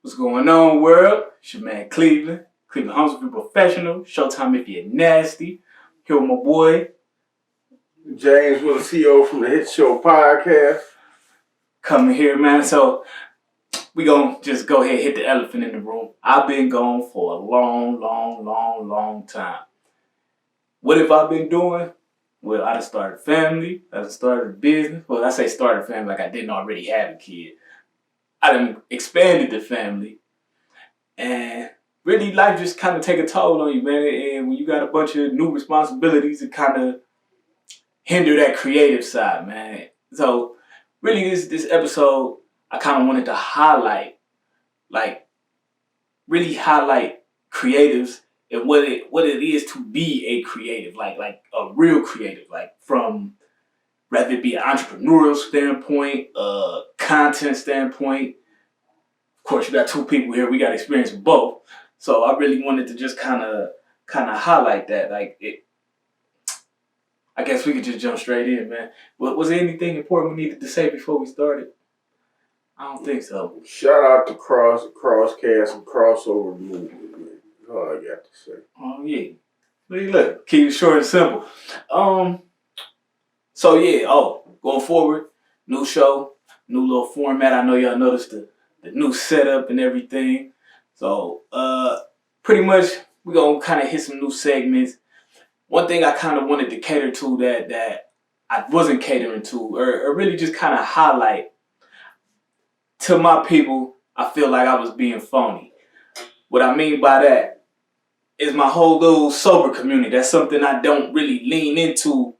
What's going on, world? It's your man Cleveland. Cleveland Homes if you're professional. Showtime if you're nasty. Here with my boy. James with the CEO from the Hitshow podcast. Coming here, man. So we gonna just go ahead and hit the elephant in the room. I've been gone for a long time. What have I been doing? Well, I done started a family. I done started a business. Well, I say started a family like I didn't already have a kid. I done expanded the family. And really, life just kind of take a toll on you, man. And when you got a bunch of new responsibilities, it kind of hinder that creative side, man. So really, this episode, I kind of wanted to highlight creatives and what it is to be a creative, like a real creative, like from rather it be an entrepreneurial standpoint, content standpoint. Of course, you got two people here. We got experience with both, so I really wanted to just kind of highlight that. I guess we could just jump straight in, man. Was there anything important we needed to say before we started? I don't think so. Shout out to Crosscast and Crossover Movement, man. That's all I got to say. Oh yeah. Look, keep it short and simple. So yeah, going forward, new show, new little format. I know y'all noticed the new setup and everything. So pretty much we're gonna kind of hit some new segments. One thing I kind of wanted to cater to that I wasn't catering to, or really just kind of highlight to my people, I feel like I was being phony. What I mean by that is my whole little sober community. That's something I don't really lean into,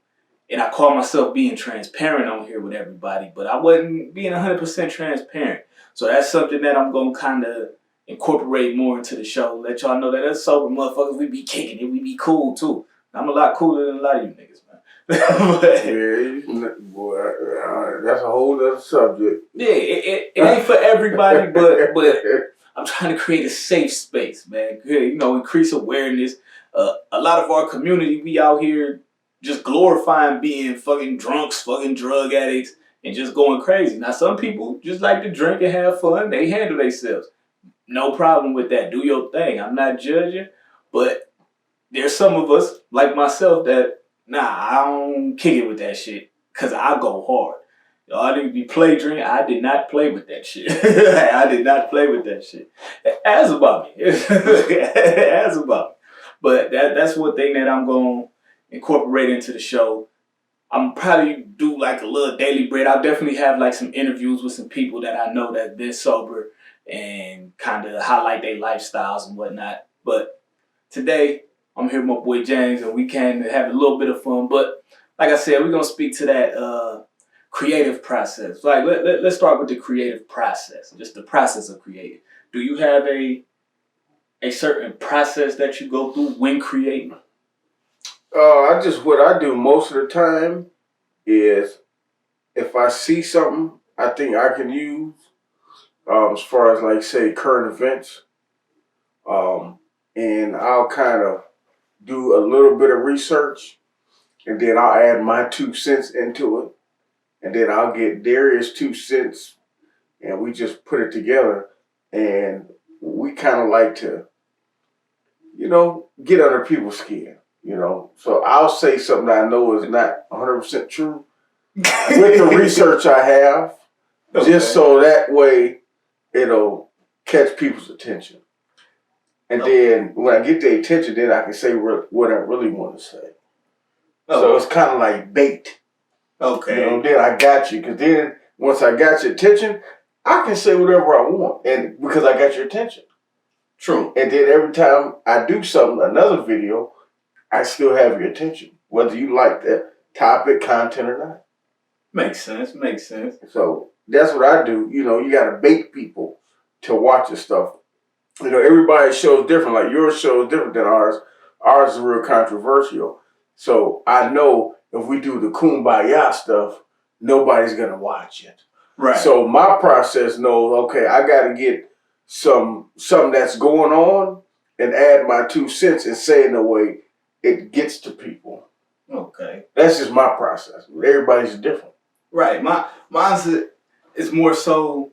and I call myself being transparent on here with everybody, but I wasn't being 100% transparent. So that's something that I'm going to kind of incorporate more into the show. Let y'all know that us sober motherfuckers, we be kicking it. We be cool, too. I'm a lot cooler than a lot of you niggas, man. Yeah, boy, that's a whole other subject. Yeah, it ain't for everybody, but I'm trying to create a safe space, man. You know, increase awareness. A lot of our community, we out here just glorifying being fucking drunks, fucking drug addicts, and just going crazy. Now, some people just like to drink and have fun. They handle themselves. No problem with that. Do your thing. I'm not judging, but there's some of us, like myself, that, I don't kick it with that shit, because I go hard. Y'all didn't be play drink. I did not play with that shit. I did not play with that shit. Ask about me. Ask about me. But that's one thing that I'm going to incorporate into the show. I'm probably do like a little daily bread. I'll definitely have like some interviews with some people that I know that been sober and kind of highlight their lifestyles and whatnot. But today, I'm here with my boy James, and we can have a little bit of fun. But like I said, we're going to speak to that creative process. Like, let's start with the creative process, just the process of creating. Do you have a certain process that you go through when creating? What I do most of the time is if I see something I think I can use, as far as like say current events, and I'll kind of do a little bit of research, and then I'll add my 2 cents into it, and then I'll get Darius' 2 cents, and we just put it together, and we kind of like to, get under people's skin, So I'll say something that I know is not 100% true with the research I have, just so that way it'll catch people's attention. And then when I get their attention, then I can say what I really want to say. So it's kind of like bait. Okay. Then I got you. Because then once I got your attention, I can say whatever I want. And because I got your attention. True. And then every time I do something, another video, I still have your attention. Whether you like that topic, content or not. Makes sense. So that's what I do. You got to bait people to watch your stuff. Everybody's show is different. Like your show is different than ours. Ours is real controversial. So I know if we do the kumbaya stuff, nobody's going to watch it. Right. So my process knows, okay, I got to get something that's going on and add my 2 cents and say it in a way it gets to people. Okay. That's just my process. Everybody's different. Right. Mine's is more so,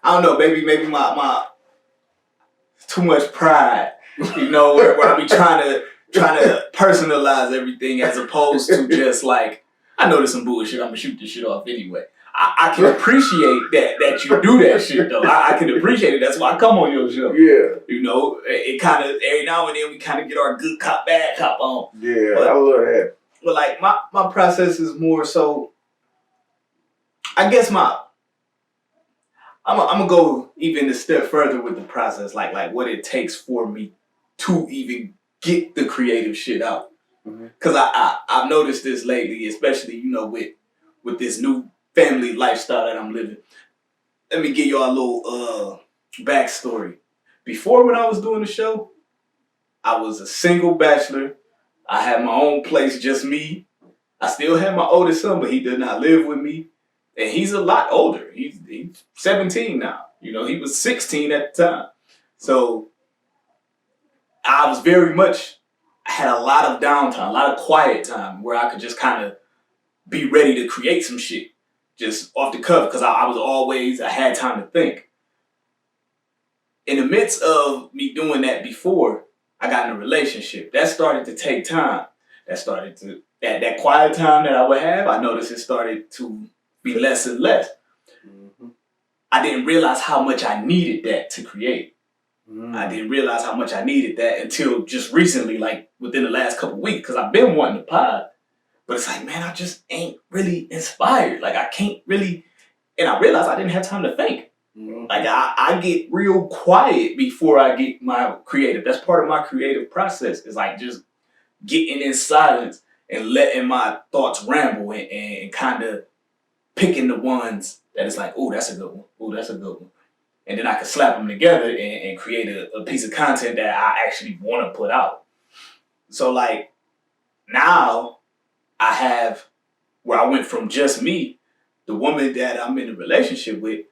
I don't know, maybe my too much pride, where I be trying to personalize everything as opposed to just like, I know there's some bullshit, I'm gonna shoot this shit off anyway. I can appreciate that you do that shit though. I can appreciate it. That's why I come on your show. Yeah. It kind of, every now and then we kind of get our good cop, bad cop on. Yeah, I love that. But like my process is more so, I guess I'm gonna go even a step further with the process, like what it takes for me to even get the creative shit out. Because I've noticed this lately, especially with this new family lifestyle that I'm living. Let me give y'all a little backstory. Before, when I was doing the show, I was a single bachelor. I had my own place, just me. I still have my oldest son, but he does not live with me. And he's a lot older. He's 17 now. He was 16 at the time. So I was I had a lot of downtime, a lot of quiet time where I could just kind of be ready to create some shit just off the cuff, because I had time to think. In the midst of me doing that before, I got in a relationship. That started to take time. That quiet time that I would have, I noticed it started to be less and less. I didn't realize how much I needed that to create. I didn't realize how much I needed that until just recently, like within the last couple of weeks, because I've been wanting to pod. But it's like, man, I just ain't really inspired. Like, I can't really, and I realized I didn't have time to think. Like, I get real quiet before I get my creative. That's part of my creative process, is like just getting in silence and letting my thoughts ramble and kind of picking the ones that is like, oh, that's a good one. Oh, that's a good one. And then I can slap them together and create a piece of content that I actually want to put out. So like now I have, where I went from just me, the woman that I'm in a relationship with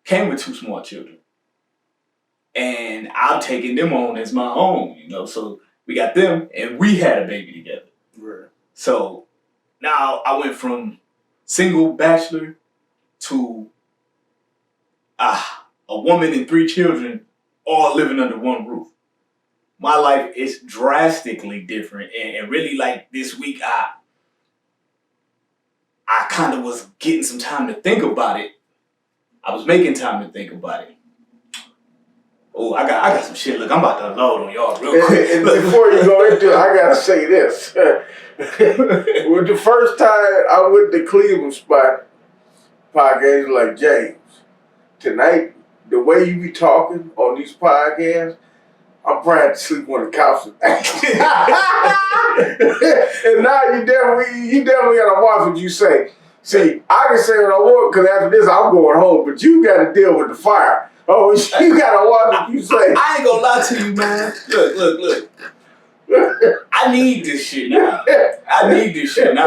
came with 2 small children. And I'm taking them on as my own, so we got them and we had a baby together. Right. So now I went from single bachelor to a woman and 3 children all living under one roof. My life is drastically different. And really, like, this week, I kind of was getting some time to think about it. I was making time to think about it. Oh, I got some shit. Look, I'm about to unload on y'all real quick. And before you go into it, I got to say this. With the first time I went to Cleveland spot podcast, like, James, tonight, the way you be talking on these podcasts, I'm trying to sleep on the couch. And now you definitely gotta watch what you say. See, I can say what I want, because after this I'm going home, but you gotta deal with the fire. Oh, you gotta watch what you say. I ain't gonna lie to you, man. Look. I need this shit now.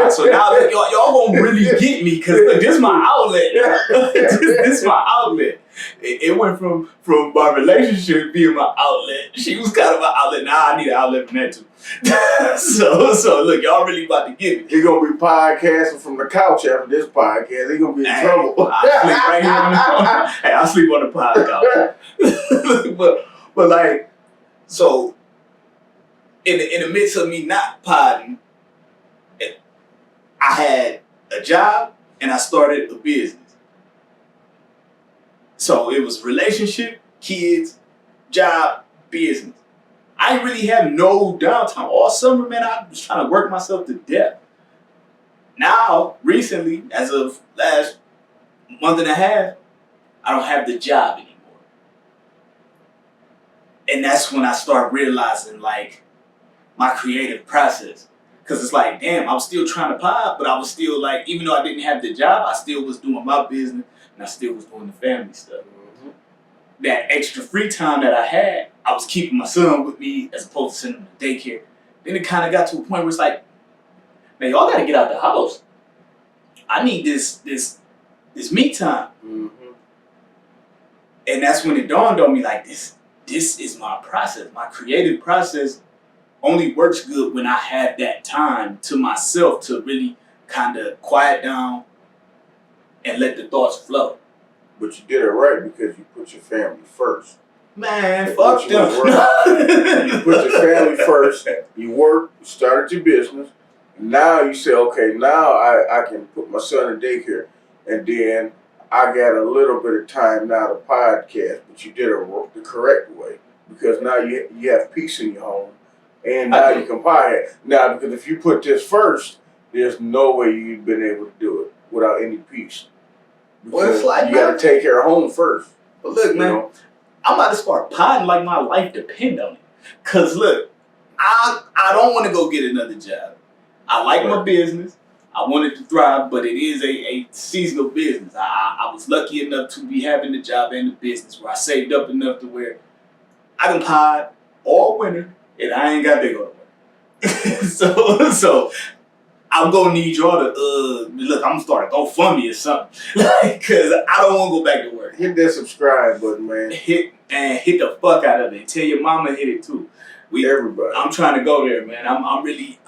So now y'all gonna really get me, because this is my outlet. This is my outlet. It went from my relationship being my outlet. She was kind of my outlet. Now I need an outlet from that too. So look, y'all really about to get me. You're gonna be podcasting from the couch after this podcast. They're gonna be in trouble. I sleep right here I sleep on the podcast. but like, so in the midst of me not podding, I had a job and I started a business. So it was relationship, kids, job, business. I didn't really have no downtime. All summer, man, I was trying to work myself to death. Now, recently, as of last month and a half, I don't have the job anymore. And that's when I start realizing, like, my creative process. Because it's like, damn, I was still trying to pod, but I was still like, even though I didn't have the job, I still was doing my business and I still was doing the family stuff. That extra free time that I had, I was keeping my son with me as opposed to sending him to daycare. Then it kind of got to a point where it's like, man, y'all got to get out the house. I need this me time. And that's when it dawned on me, like, this is my process. My creative process only works good when I have that time to myself to really kind of quiet down and let the thoughts flow. but you did it right because you put your family first. Man, And fuck which them. was right. You put your family first. You worked, you started your business. Now you say, okay, now I can put my son in daycare, and then I got a little bit of time now to podcast. But you did it the correct way because now you have peace in your home, and now you can podcast. Now, because if you put this first, there's no way you've been able to do it without any peace. Well, it's like, you got to take care of home first. But look, man, I'm about to start potting like my life depend on it. Cause look, I don't want to go get another job. I like my business. I want it to thrive, but it is a seasonal business. I was lucky enough to be having the job and the business where I saved up enough to where I can pod all winter and I ain't got to go to work. so I'm gonna need y'all to look. I'm gonna start a GoFundMe or something, cause I don't want to go back to work. Hit that subscribe button, man. Hit the fuck out of it. Tell your mama hit it too. Everybody. I'm trying to go there, man. I'm really.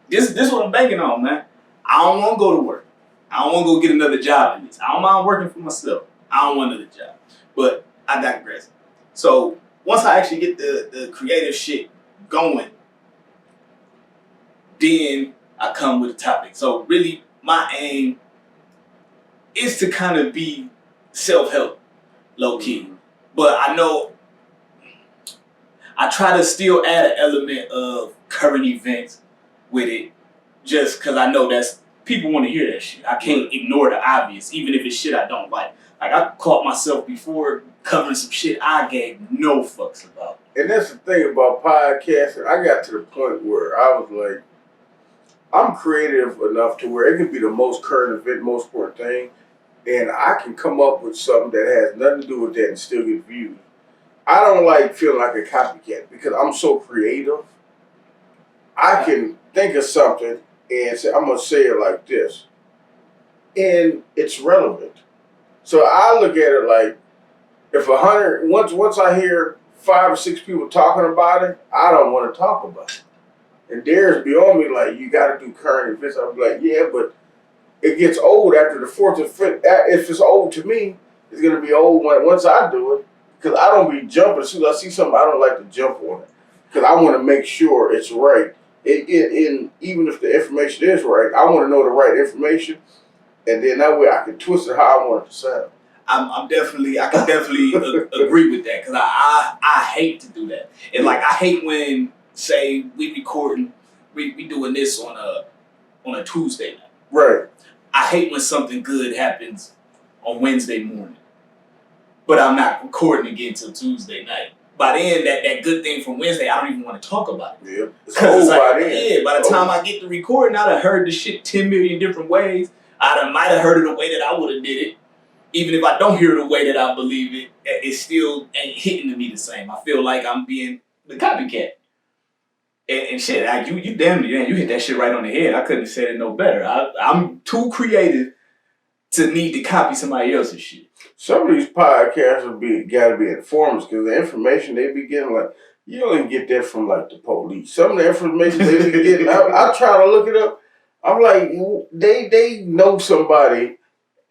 This is what I'm banking on, man. I don't want to go to work. I don't want to go get another job in this. I don't mind working for myself. I don't want another job. But I digress. So once I actually get the creative shit going, then I come with a topic. So really, my aim is to kind of be self-help, low-key. Mm-hmm. But I know I try to still add an element of current events with it, just because I know that's people want to hear that shit. I can't ignore the obvious, even if it's shit I don't like. Like I caught myself before covering some shit I gave no fucks about. And that's the thing about podcasting. I got to the point where I was like, I'm creative enough to where it can be the most current event, most important thing, and I can come up with something that has nothing to do with that and still get views. I don't like feeling like a copycat because I'm so creative. I can think of something and say, I'm going to say it like this. And it's relevant. So I look at it like, if 100, once I hear 5 or 6 people talking about it, I don't want to talk about it. And Darius be on me like, you got to do current events. I'm like, yeah, but it gets old after the 4th or 5th. If it's old to me, it's going to be old once I do it. Because I don't be jumping. As soon as I see something, I don't like to jump on it. Because I want to make sure it's right. And even if the information is right, I want to know the right information. And then that way I can twist it how I want it to sound. I can definitely agree with that. Because I hate to do that. And like, I hate when, say, we doing this on a Tuesday night. Right. I hate when something good happens on Wednesday morning, but I'm not recording again until Tuesday night. By then, that good thing from Wednesday, I don't even want to talk about it. Yeah. It's like, by then. Yeah, by the time I get to recording, I'd have heard the shit 10 million different ways. I might have heard it the way that I would have did it. Even if I don't hear it the way that I believe it, it still ain't hitting to me the same. I feel like I'm being the copycat. And shit, like you damn near, you hit that shit right on the head. I couldn't have said it no better. I'm too creative to need to copy somebody else's shit. Some of these podcasts gotta be informers because the information they be getting, like, you don't even get that from like the police. Some of the information they be getting, I try to look it up. I'm like, they know somebody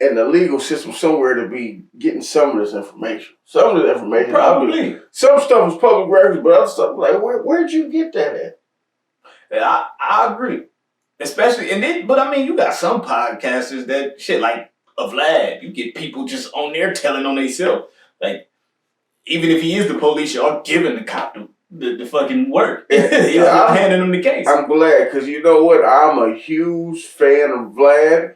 in the legal system somewhere to be getting some of this information. Some of the information, probably. Some stuff is public records, but other stuff like, where'd you get that at? Yeah, I agree. Especially, but I mean, you got some podcasters that shit like a Vlad. You get people just on there telling on themselves. Like, even if he is the police, y'all giving the cop the fucking work. Y'all handing him the case. I'm glad, because you know what? I'm a huge fan of Vlad.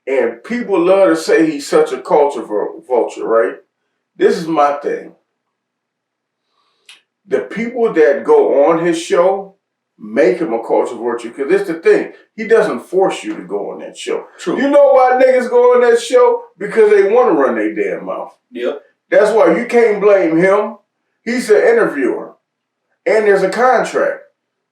And people love to say he's such a culture vulture, right? This is my thing. The people that go on his show make him a culture vulture, because it's the thing. He doesn't force you to go on that show. True. You know why niggas go on that show? Because they want to run their damn mouth. Yep. That's why you can't blame him. He's an interviewer. And there's a contract.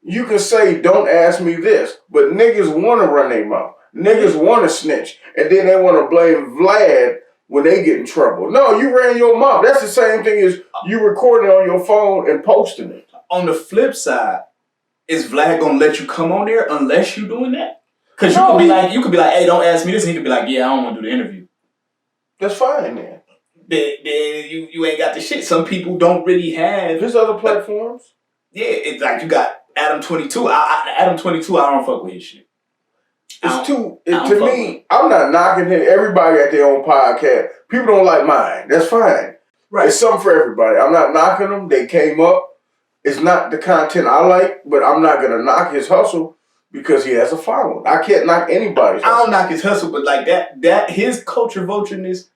You can say, don't ask me this. But niggas want to run their mouth. Niggas want to snitch, and then they want to blame Vlad when they get in trouble. No, you ran your mouth. That's the same thing as you recording on your phone and posting it. On the flip side, is Vlad gonna let you come on there unless you doing that? Because you could be like, hey, don't ask me this, and he could be like, yeah, I don't want to do the interview. That's fine then. Then you ain't got the shit. Some people don't really have. There's other platforms. Yeah, it's like you got Adam 22. Adam 22, I don't fuck with his shit. To me, I'm not knocking him. Everybody got their own podcast. People don't like mine. That's fine. Right. It's something for everybody. I'm not knocking them. They came up. It's not the content I like, but I'm not going to knock his hustle because he has a following. I can't knock anybody's hustle. I don't knock his hustle, but like that his culture vultureness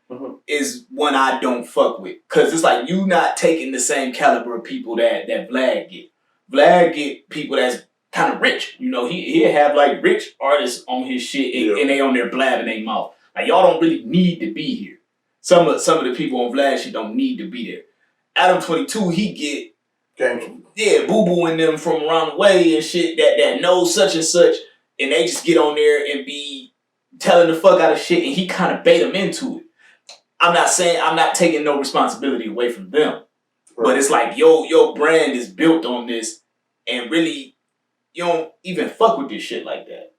is one I don't fuck with. Because it's like you not taking the same caliber of people that Vlad get. Vlad get people that's kind of rich. You know, he'll have like rich artists on his shit and they on there blabbing their mouth. Like y'all don't really need to be here. Some of the people on Vlad shit don't need to be there. Adam 22, he get boo-boo in them from around the way and shit that knows such and such, and they just get on there and be telling the fuck out of shit, and he kind of bait them into it. I'm not taking no responsibility away from them, but it's like your brand is built on this, and really you don't even fuck with this shit like that.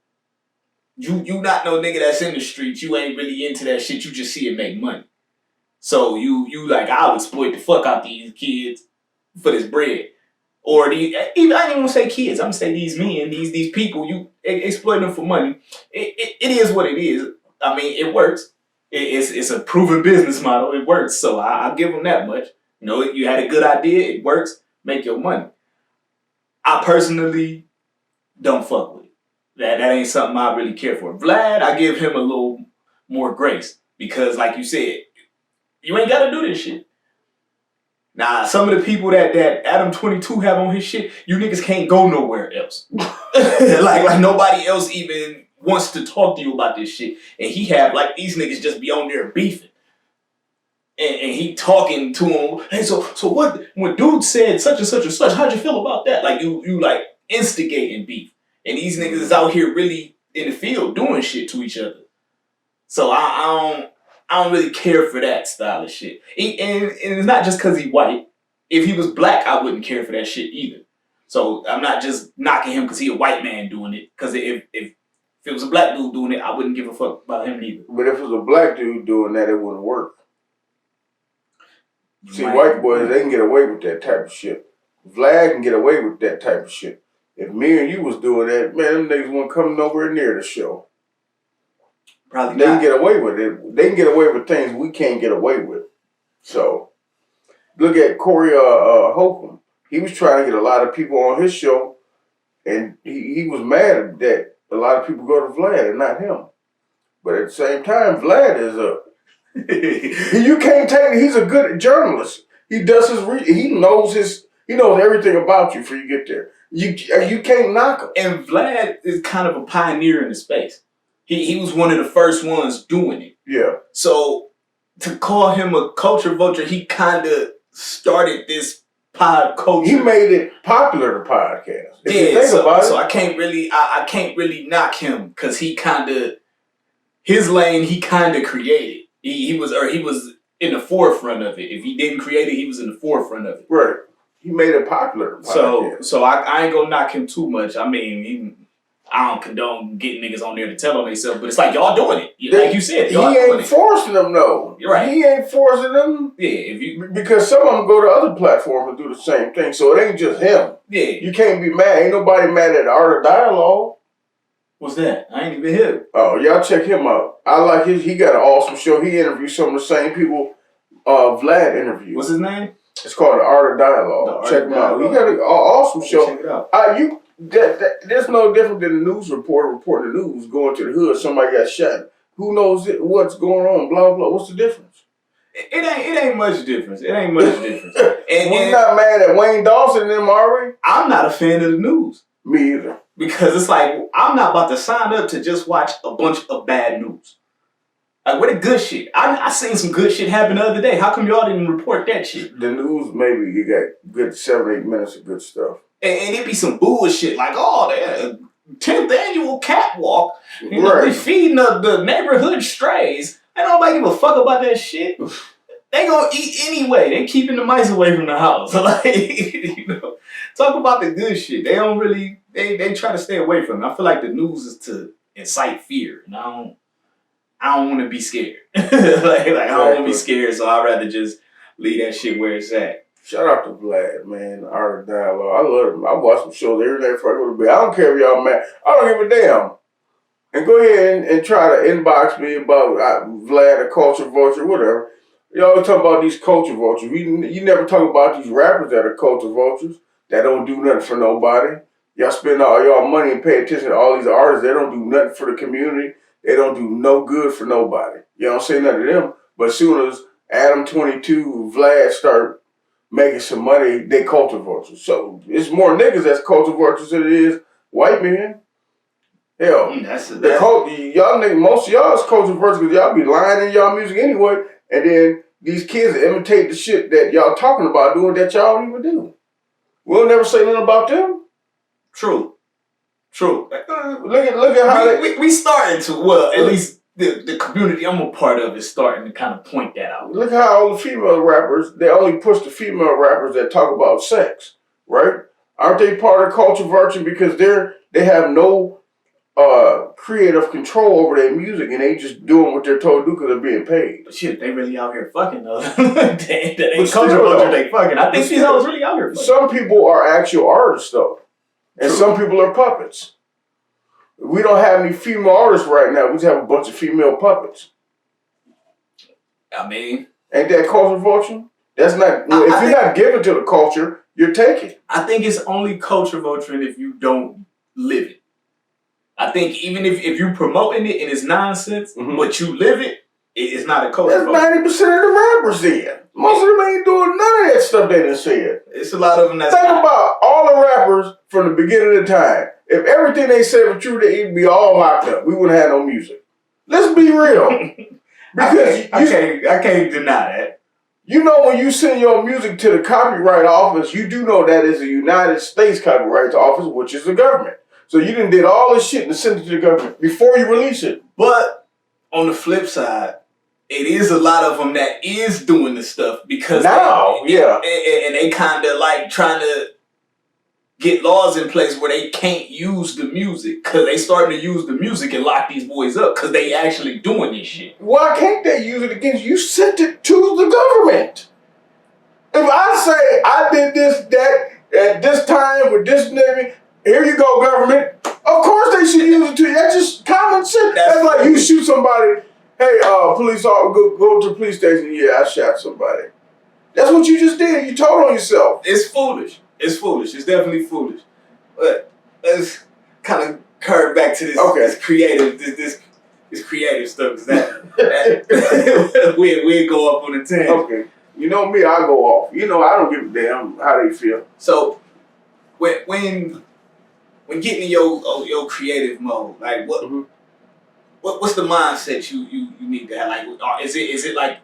You not no nigga that's in the streets. You ain't really into that shit. You just see it make money. So you like, I'll exploit the fuck out these kids for this bread. Or I ain't even gonna say kids. I'm gonna say these men, these people. You exploit them for money. It is what it is. I mean, it works. It's a proven business model. It works. So I'll give them that much. You know, you had a good idea. It works. Make your money. I personally don't fuck with it. That ain't something I really care for. Vlad, I give him a little more grace because, like you said, you ain't got to do this shit. Nah, some of the people that Adam 22 have on his shit, you niggas can't go nowhere else. like nobody else even wants to talk to you about this shit. And he have like these niggas just be on there beefing. And he talking to him. Hey, so what? When dude said such and such and such, how'd you feel about that? Like you like instigating beef. And these niggas is out here really in the field doing shit to each other. So I don't really care for that style of shit. And it's not just because he's white. If he was black, I wouldn't care for that shit either. So I'm not just knocking him because he a white man doing it. Because if it was a black dude doing it, I wouldn't give a fuck about him either. But if it was a black dude doing that, it wouldn't work. See, white boys, they can get away with that type of shit. Vlad can get away with that type of shit. If me and you was doing that, man, them niggas wouldn't come nowhere near the show. Probably they can get away with it. They can get away with things we can't get away with. So, look at Corey Holcomb. He was trying to get a lot of people on his show, and he was mad that a lot of people go to Vlad and not him. But at the same time, Vlad is you can't take. He's a good journalist. He does he knows everything about you before you get there. You can't knock him. And Vlad is kind of a pioneer in the space. He was one of the first ones doing it. Yeah. So to call him a culture vulture, he kind of started this pod culture. He made it popular, the podcast. If you think about it. So I can't really knock him because he kind of his lane. He kind of created. He was in the forefront of it. If he didn't create it, he was in the forefront of it. Right. He made it popular. So I ain't gonna knock him too much. I mean, I don't condone getting niggas on there to tell on themselves, but it's like y'all doing it. Like you said, he ain't forcing them though. You're right. He ain't forcing them. Yeah, because some of them go to other platforms and do the same thing. So it ain't just him. Yeah. You can't be mad. Ain't nobody mad at the Art of Dialogue. What's that? I ain't even heard. Oh, y'all check him out. I like he got an awesome show. He interviews some of the same people Vlad interviewed. What's his name? It's called The Art of Dialogue. Check him out. He got an awesome show. Check it out. There's no different than a news reporter reporting the news, going to the hood, somebody got shot. Who knows what's going on, blah, blah. What's the difference? It ain't much difference. It ain't much difference. And we're not mad at Wayne Dawson and them, are we? I'm not a fan of the news. Me either. Because it's like, I'm not about to sign up to just watch a bunch of bad news. Like, what the good shit? I seen some good shit happen the other day. How come y'all didn't report that shit? The news, maybe you got good 7-8 minutes of good stuff. And it be some bullshit like, the 10th annual catwalk. You know, we feeding the neighborhood strays. Ain't nobody give a fuck about that shit. They gonna eat anyway. They keeping the mice away from the house. Like, talk about the good shit. They don't really, they try to stay away from it. I feel like the news is to incite fear. And I don't want to be scared. like I don't want to be scared, so I'd rather just leave that shit where it's at. Shout out to Vlad, man. Art of Dialogue. I love him. I watch some shows every day before I go to bed. I don't care if y'all mad. I don't give a damn. And go ahead and try to inbox me about Vlad, a culture vulture, whatever. You always talk about these culture vultures. You never talk about these rappers that are culture vultures that don't do nothing for nobody. Y'all spend all y'all money and pay attention to all these artists. They don't do nothing for the community. They don't do no good for nobody. You don't say nothing to them. But as soon as Adam 22, Vlad start making some money, they culture vultures. So it's more niggas that's culture vultures than it is white men. Hell, y'all niggas, most of y'all is culture vultures because y'all be lying in y'all music anyway, and then these kids imitate the shit that y'all talking about doing that y'all don't even do. We'll never say nothing about them. True. Look at how we starting to, well, at least the community I'm a part of is starting to kind of point that out. Look how all the female rappers, they only push the female rappers that talk about sex, right? Aren't they part of culture vulture because they have no creative control over their music and they just doing what they're told to do because they're being paid? But shit, they really out here fucking though. that ain't culture vulture, they fucking. I think these hoes really out here fucking. Some people are actual artists though. And some people are puppets. We don't have any female artists right now. We just have a bunch of female puppets. I mean, ain't that culture vulture? That's not. If you're not giving to the culture, you're taking. I think it's only culture vulturing if you don't live it. I think even if you promoting it and it's nonsense, but you live it, it's not a culture. That's 90% of the rappers then. Most of them ain't doing none of that stuff they done said. It's a lot of them that's... Think about all the rappers from the beginning of the time. If everything they said was true, they'd be all locked up. We wouldn't have no music. Let's be real. Because I can't deny that. You know when you send your music to the copyright office, you do know that is a United States Copyright Office, which is the government. So you done did all this shit and sent it to the government before you release it. But on the flip side, it is a lot of them that is doing the stuff because now, and they kind of like trying to get laws in place where they can't use the music because they starting to use the music and lock these boys up because they actually doing this shit. Why can't they use it against you? Sent it to the government. If I say I did this, that, at this time with this nigga, here you go, government. Of course they should use it to you. That's just common sense. That's like you shoot somebody. Hey, police officer, go to the police station. Yeah, I shot somebody. That's what you just did. You told on yourself. It's foolish. It's foolish. It's definitely foolish. But let's kind of curve back to this creative, this creative stuff. That we'll go up on the 10. Okay. You know me, I go off. You know I don't give a damn how they feel. So when getting in your creative mode, like what's the mindset you need to have? Like, is it like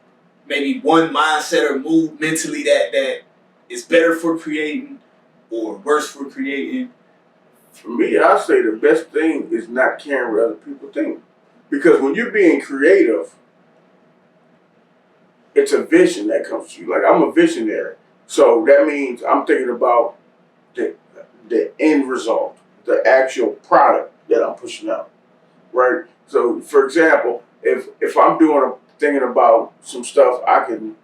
maybe one mindset or move mentally that is better for creating or worse for creating? For me, I say the best thing is not caring what other people think, because when you're being creative, it's a vision that comes to you. Like, I'm a visionary, so that means I'm thinking about the end result, the actual product that I'm pushing out, right? So, for example, if I'm thinking about some stuff I can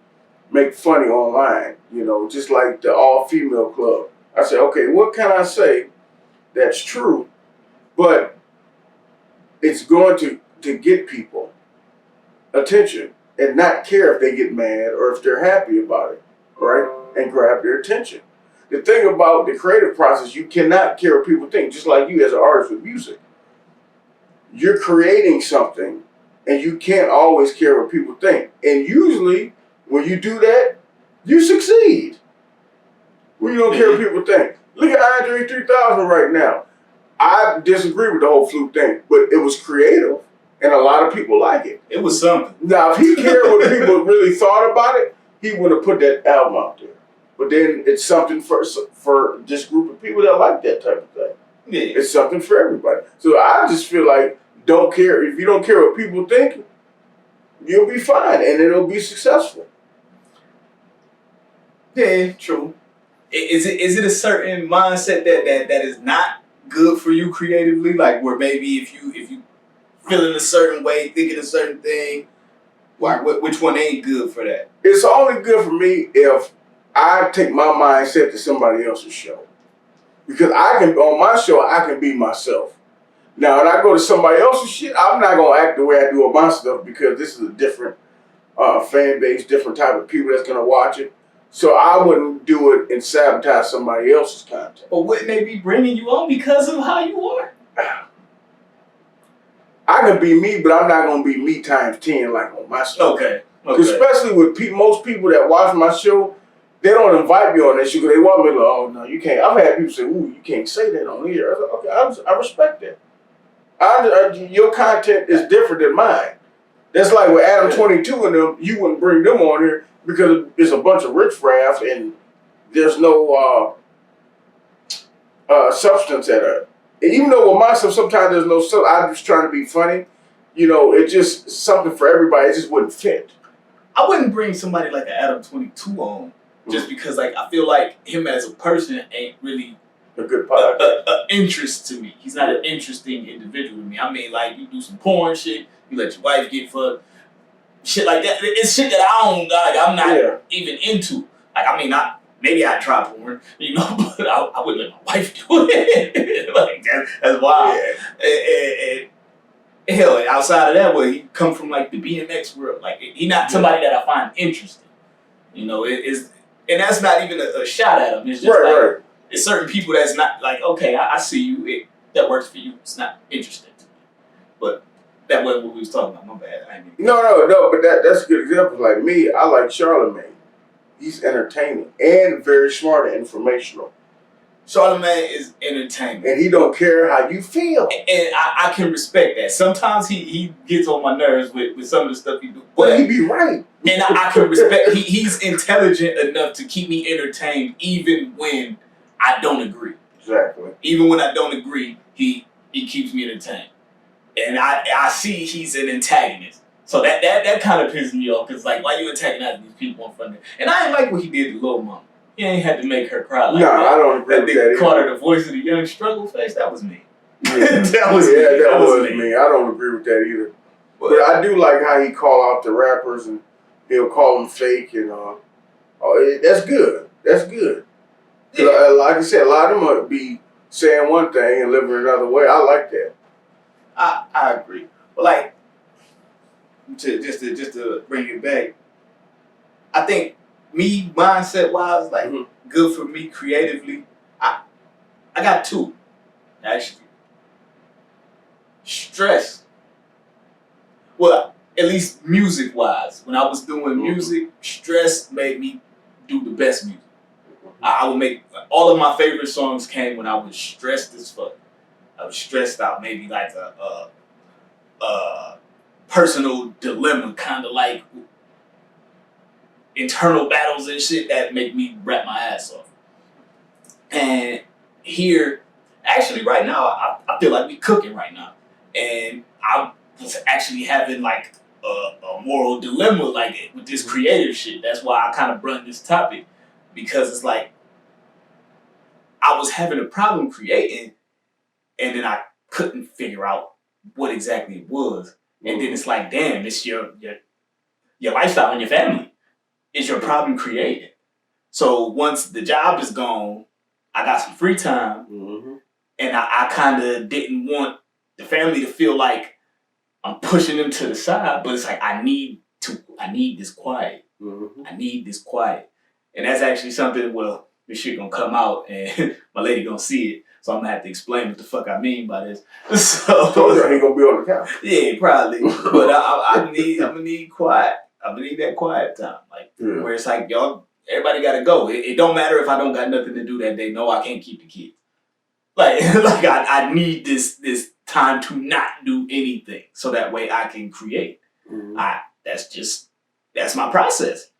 make funny online, you know, just like the all-female club. I say, okay, what can I say that's true, but it's going to get people attention and not care if they get mad or if they're happy about it, right? And grab their attention. The thing about the creative process, you cannot care what people think, just like you as an artist with music. You're creating something and you can't always care what people think. And usually when you do that, you succeed. When you don't care what people think. Look at Andre 3000 right now. I disagree with the whole flute thing, but it was creative and a lot of people like it. It was something. Now, if he cared what people really thought about it, he would have put that album out there. But then it's something for this group of people that like that type of thing. Yeah. It's something for everybody. So I just feel like, don't care. If you don't care what people think, you'll be fine and it'll be successful. Yeah, true. Is it a certain mindset that is not good for you creatively? Like where maybe if you feeling a certain way, thinking a certain thing. Why? Which one ain't good for that? It's only good for me if I take my mindset to somebody else's show. Because on my show, I can be myself. Now, when I go to somebody else's shit, I'm not going to act the way I do on my stuff because this is a different fan base, different type of people that's going to watch it. So I wouldn't do it and sabotage somebody else's content. But wouldn't they be bringing you on because of how you are? I can be me, but I'm not going to be me times 10 like on my show. Okay. Especially with most people that watch my show, they don't invite me on that show because they want me to, oh, no, you can't. I've had people say, ooh, you can't say that on here. I was like, okay, I respect that. Your content is different than mine. That's like with Adam 22 and them, you wouldn't bring them on here because it's a bunch of riffraff and there's no substance at it. And even though with myself, sometimes there's no substance, I'm just trying to be funny. You know, it's just something for everybody. It just wouldn't fit. I wouldn't bring somebody like an Adam 22 on just because, like, I feel like him as a person ain't really a good podcast. Interest to me. He's not an interesting individual to me. I mean, like, you do some porn shit, you let your wife get fucked, shit like that. It's shit that I'm not even into. Like, I mean, maybe I'd try porn, you know, but I wouldn't let my wife do it. Like, that's wild. Yeah. And hell, outside of that, he come from, like, the BMX world. Like, he not somebody that I find interesting. You know, and that's not even a shot at him. It's just right. It's certain people that's not like, okay, I see you. That works for you. It's not interesting to me. But that wasn't what we was talking about. My bad. No. But that's a good example. Like me, I like Charlamagne. He's entertaining and very smart and informational. Charlamagne is entertaining. And he don't care how you feel. And I can respect that. Sometimes he gets on my nerves with some of the stuff he do. But he be right. And I can respect, he's intelligent enough to keep me entertained even when I don't agree. Exactly. Even when I don't agree, he keeps me entertained. And I see he's an antagonist. So that kind of pisses me off because, like, why you antagonizing these people in front of me? And I ain't like what he did to Lil Mama. He ain't had to make her cry like that. No, I don't agree with that. Called her the voice of the young struggle face. That was me. Yeah. that was me. I don't agree with that either. But I do like how he call out the rappers and he'll call them fake and that's good. That's good. Yeah. Like I said, a lot of them would be saying one thing and living another way. I like that. I agree. But like, just to bring it back, I think me mindset wise, like good for me creatively. I got two actually. Stress. Well, at least music wise, when I was doing music, stress made me do the best music. I would make all of my favorite songs came when I was stressed as fuck. I was stressed out, maybe like a personal dilemma, kind of like internal battles and shit that make me rap my ass off. And here, actually, right now, I feel like we cooking right now, and I was actually having like a moral dilemma like with this creative shit. That's why I kind of brought this topic, because it's like I was having a problem creating, and then I couldn't figure out what exactly it was. And then it's like, damn, it's your lifestyle and your family. It's your problem creating. So once the job is gone, I got some free time, and I kind of didn't want the family to feel like I'm pushing them to the side, but it's like I need this quiet. I need this quiet. And that's actually something, well, this shit gonna come out and my lady gonna see it. So I'm gonna have to explain what the fuck I mean by this. So told you he gonna be on the couch. Yeah, probably. But I'm gonna need quiet. I'm gonna need that quiet time. Like where it's like, y'all, everybody gotta go. It don't matter if I don't got nothing to do that day. No, I can't keep the kids. Like I need this time to not do anything so that way I can create. That's my process.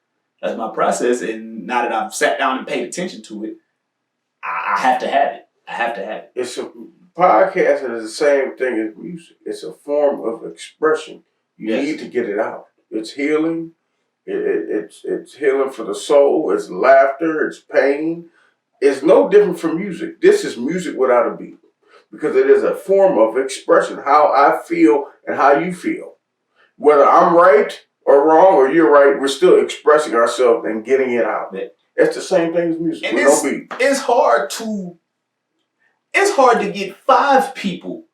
That's my process. And now that I've sat down and paid attention to it, I have to have it. I have to have it. It's a podcasting is the same thing as music. It's a form of expression. You need to get it out. It's healing. It's healing for the soul. It's laughter. It's pain. It's no different from music. This is music without a beat. because it is a form of expression, how I feel and how you feel. Whether I'm right or wrong or you're right, we're still expressing ourselves and getting it out. Yeah. It's the same thing as music. And with no beat. It's hard to get 5 people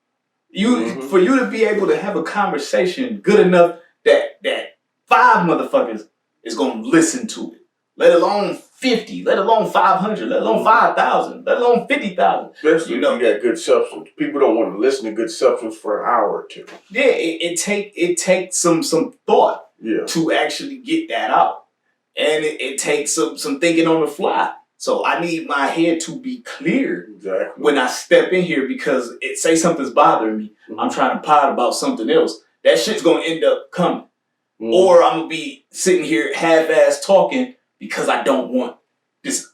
for you to be able to have a conversation good enough that 5 motherfuckers is gonna listen to it. Let alone 50, let alone 500, let alone 5,000, let alone 50,000. Especially if you got good substance. People don't want to listen to good substance for an hour or two. Yeah, it takes some thought Yeah. to actually get that out. And it takes some thinking on the fly. So I need my head to be clear when I step in here, because say something's bothering me. I'm trying to pod about something else. That shit's gonna end up coming. Or I'm gonna be sitting here half-ass talking because I don't want this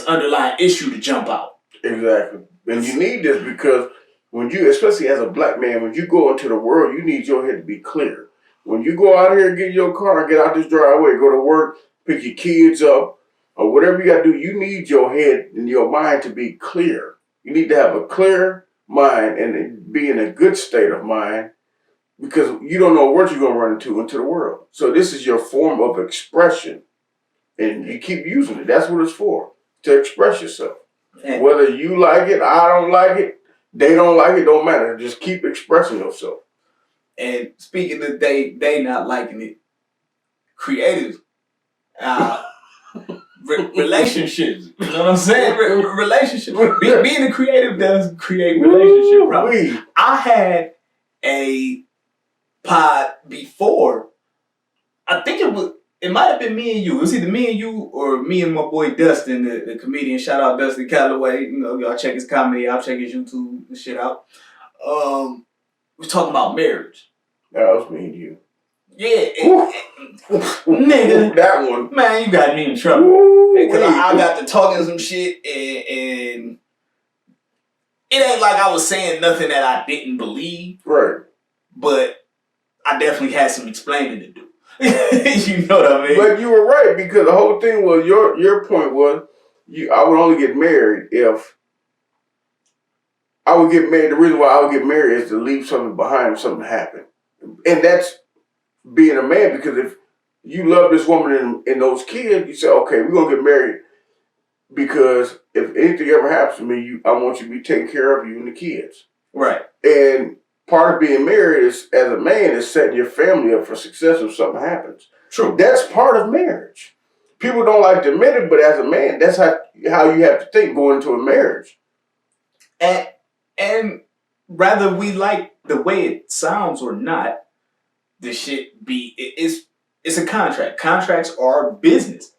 underlying issue to jump out. Exactly. And you need this because when you, especially as a black man, when you go into the world, you need your head to be clear. When you go out here and get in your car and get out this driveway, go to work, pick your kids up, or whatever you got to do, you need your head and your mind to be clear. You need to have a clear mind and be in a good state of mind, because you don't know what you're going to run into the world. So this is your form of expression, and you keep using it. That's what it's for, to express yourself. And whether you like it, I don't like it, they don't like it, don't matter. Just keep expressing yourself. And speaking of they not liking it, creatives, relationships. You know what I'm saying? Relationships. Being a creative does create relationship problems. I had a pod before. I think it might have been me and you. It was either me and you or me and my boy Dustin, the comedian. Shout out Dustin Calloway. You know, y'all check his comedy out, check his YouTube and shit out. We're talking about marriage. That was me and you. Yeah, nigga, that one, man, you got me in trouble because I got to talking some shit, and it ain't like I was saying nothing that I didn't believe, right? But I definitely had some explaining to do. You know what I mean? But you were right, because the whole thing was your point was I would only get married if I would get married. The reason why I would get married is to leave something behind if something happened, and that's being a man, because if you love this woman and those kids, you say, okay, we're gonna get married because if anything ever happens to me, I want you to be taking care of you and the kids. Right. And part of being married is, as a man, is setting your family up for success if something happens. True. That's part of marriage. People don't like to admit it, but as a man, that's how you have to think going into a marriage. And whether we like the way it sounds or not, this shit it's a contract. Contracts are business.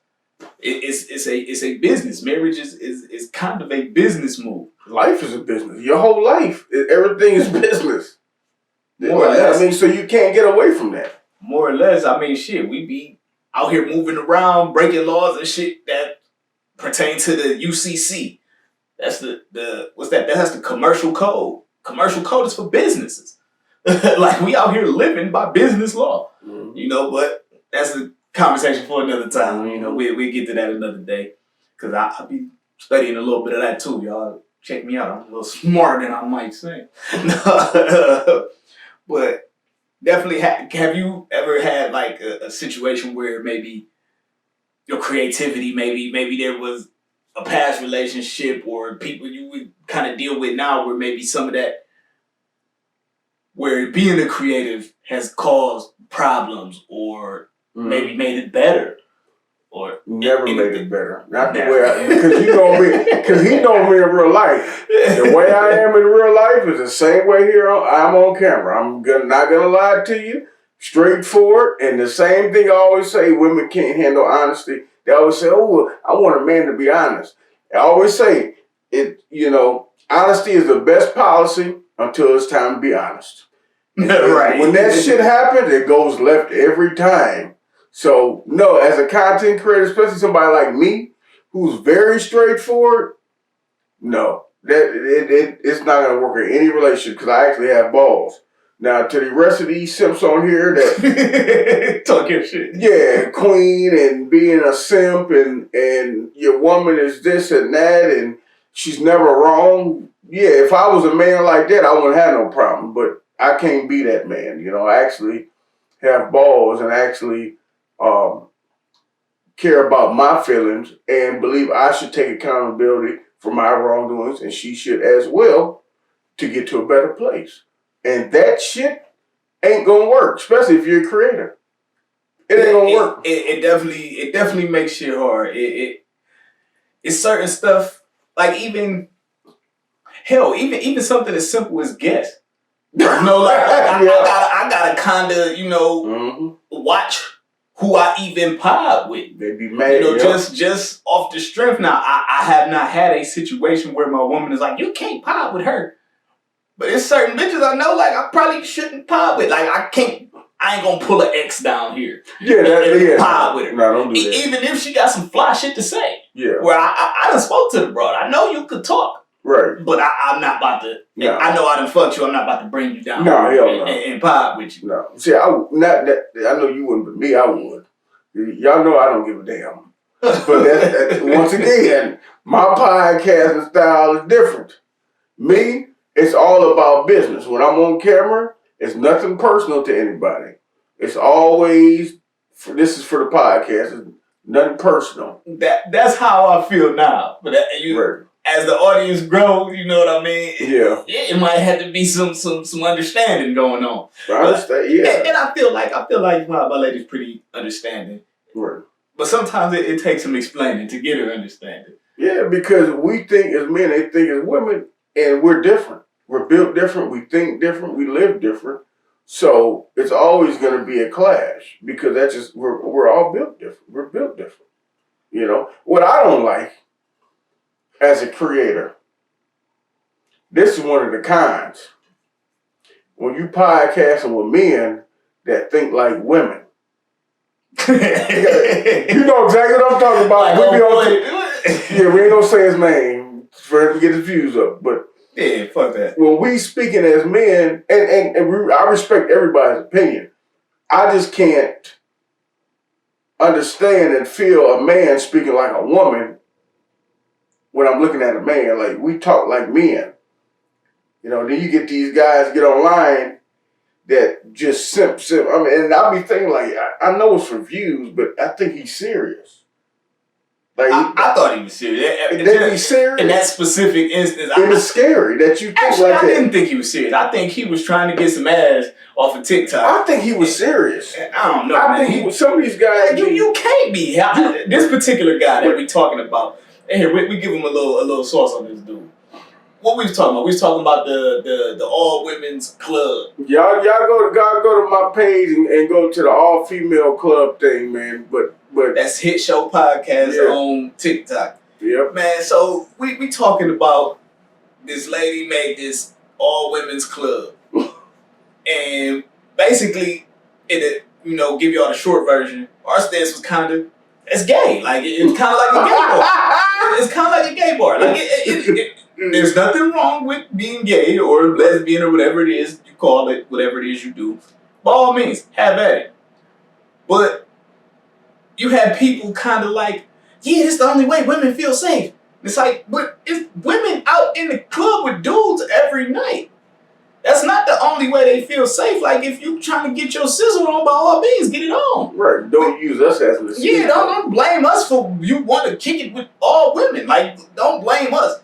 It's a business. Marriage is kind of a business move. Life is a business. Your whole life, everything is business. More or less. I mean, so you can't get away from that. More or less. I mean, shit, we be out here moving around, breaking laws and shit that pertain to the UCC. That's the what's that? That's the commercial code. Commercial code is for businesses. Like, we out here living by business law, you know, but that's a conversation for another time. You know, we'll get to that another day, because I'll be studying a little bit of that too. Y'all check me out. I'm a little smarter than I might say. But definitely, have you ever had like a situation where maybe your creativity, maybe there was a past relationship or people you would kind of deal with now where maybe some of that, where being a creative has caused problems or maybe made it better, or never made it better. Not the way because he know me in real life. The way I am in real life is the same way here. I'm on camera. I'm not gonna lie to you. Straightforward, and the same thing I always say: women can't handle honesty. They always say, "Oh, I want a man to be honest." I always say it. You know, honesty is the best policy until it's time to be honest. Right. When that shit happens, it goes left every time. So, no, as a content creator, especially somebody like me, who's very straightforward, no, it's not going to work in any relationship, because I actually have balls. Now, to the rest of these simps on here that talk your shit, yeah, queen and being a simp and your woman is this and that, and she's never wrong. Yeah, if I was a man like that, I wouldn't have no problem. But I can't be that man. You know, I actually have balls and actually care about my feelings and believe I should take accountability for my wrongdoings, and she should as well, to get to a better place. And that shit ain't gonna work, especially if you're a creator. It ain't gonna work. It definitely makes shit hard. It's certain stuff, like even something as simple as guess. You know, like I gotta kind of, you know, watch who I even pod with. They be mad. You know, just off the strength. Now, I have not had a situation where my woman is like, you can't pod with her. But there's certain bitches I know, like, I probably shouldn't pod with. Like, I ain't gonna pull an X down here. Yeah, pod with her. No, don't do that. Even if she got some fly shit to say. Yeah. Where I done spoke to the broad. I know you could talk. Right. But I'm not about to. No. I know I done fucked you. I'm not about to bring you down. No, hell no. And pod with you. No. See, I know you wouldn't, but me, I would. Y'all know I don't give a damn. But once again, my podcasting style is different. Me, it's all about business. When I'm on camera, it's nothing personal to anybody. It's always, this is for the podcast, it's nothing personal. That's how I feel now. But right. As the audience grows, you know what I mean? Yeah. It might have to be some understanding going on. I understand, yeah. And I feel like my lady's pretty understanding. Right. But sometimes it takes some explaining to get her understanding. Yeah, because we think as men, they think as women, and we're different. We're built different, we think different, we live different. So it's always going to be a clash because that's just, we're all built different. We're built different. You know, what I don't like as a creator, this is one of the cons. When you podcasting with men that think like women, you know exactly what I'm talking about. We ain't gonna say his name for him to get his views up, but yeah, fuck that. When we speaking as men, and I respect everybody's opinion, I just can't understand and feel a man speaking like a woman when I'm looking at a man. Like, we talk like men. You know, then you get these guys get online that just simp. I mean, and I'll be thinking like, I know it's for views, but I think he's serious. Like I thought he was serious. They be serious in that specific instance. It was scary that you think actually, like that. I didn't think he was serious. I think he was trying to get some ass off of TikTok. I think he was serious. I don't know. I think he was. Some of these guys. You can't be. This particular guy that we talking about. And here we give him a little sauce on this dude. What we was talking about? We was talking about the all women's club. Y'all go to my page and go to the all female club thing, man. But that's Hitshow podcast on TikTok. Yep. Man, so we talking about this lady made this all women's club, and basically it give y'all the short version. Our stance was kind of it's gay, like it's kind of like a gay bar. It's kind of like a gay bar. Like there's nothing wrong with being gay or lesbian or whatever it is you call it, whatever it is you do. By all means, have at it. But you had people kind of like, yeah, this is the only way women feel safe. It's like, but it's women out in the club with dudes every night. That's not the only way they feel safe. Like, if you trying to get your sizzle on, by all means, get it on. Right. Don't use us as an excuse. Yeah, don't blame us for you want to kick it with all women. Like, don't blame us.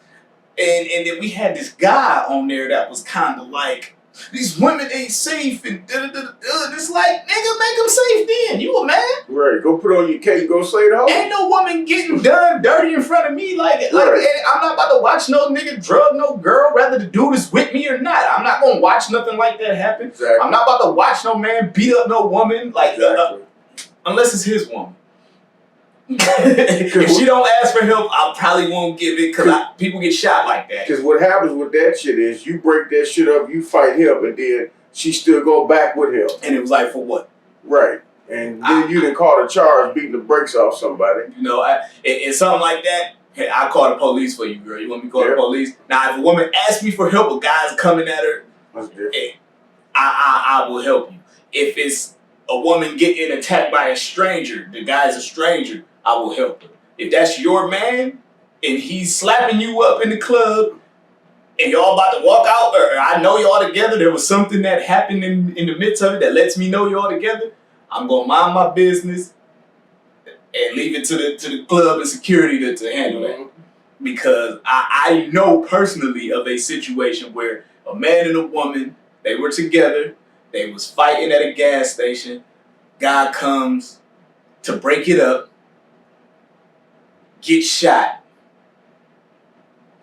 And then we had this guy on there that was kind of like, these women ain't safe and It's like, nigga, make them safe then. You a man? Right. Go put on your cape. Go say it home. Ain't no woman getting done dirty in front of me. Like I'm not about to watch no nigga drug no girl, whether the dude is with me or not. I'm not gonna watch nothing like that happen. Exactly. I'm not about to watch no man beat up no woman. Like unless it's his woman. If she don't ask for help, I probably won't give it because people get shot like that. Because what happens with that shit is you break that shit up, you fight him, and then she still go back with him. And it was like, for what? Right. And then you done caught a charge beating the brakes off somebody. You know, and something like that, hey, I call the police for you, girl. You want me to call the police? Now, if a woman asks me for help, a guy's coming at her, hey, I will help you. If it's a woman getting attacked by a stranger, the guy's a stranger, I will help her. If that's your man, and he's slapping you up in the club, and y'all about to walk out, or I know y'all together, there was something that happened in the midst of it that lets me know y'all together, I'm gonna mind my business and leave it to the club and security to handle that. Because I know personally of a situation where a man and a woman, they were together, they was fighting at a gas station, guy comes to break it up, gets shot,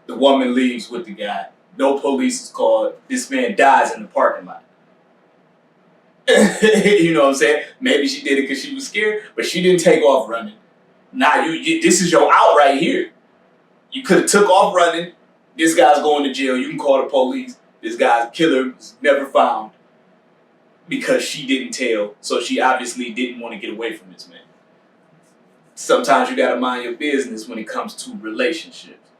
the woman leaves with the guy, no police is called, this man dies in the parking lot. You know what I'm saying? Maybe she did it because she was scared, but she didn't take off running. Nah, you this is your out right here. You could have took off running. This guy's going to jail. You can call the police. This guy's killer is never found because she didn't tell. So she obviously didn't want to get away from this man. Sometimes you got to mind your business when it comes to relationships.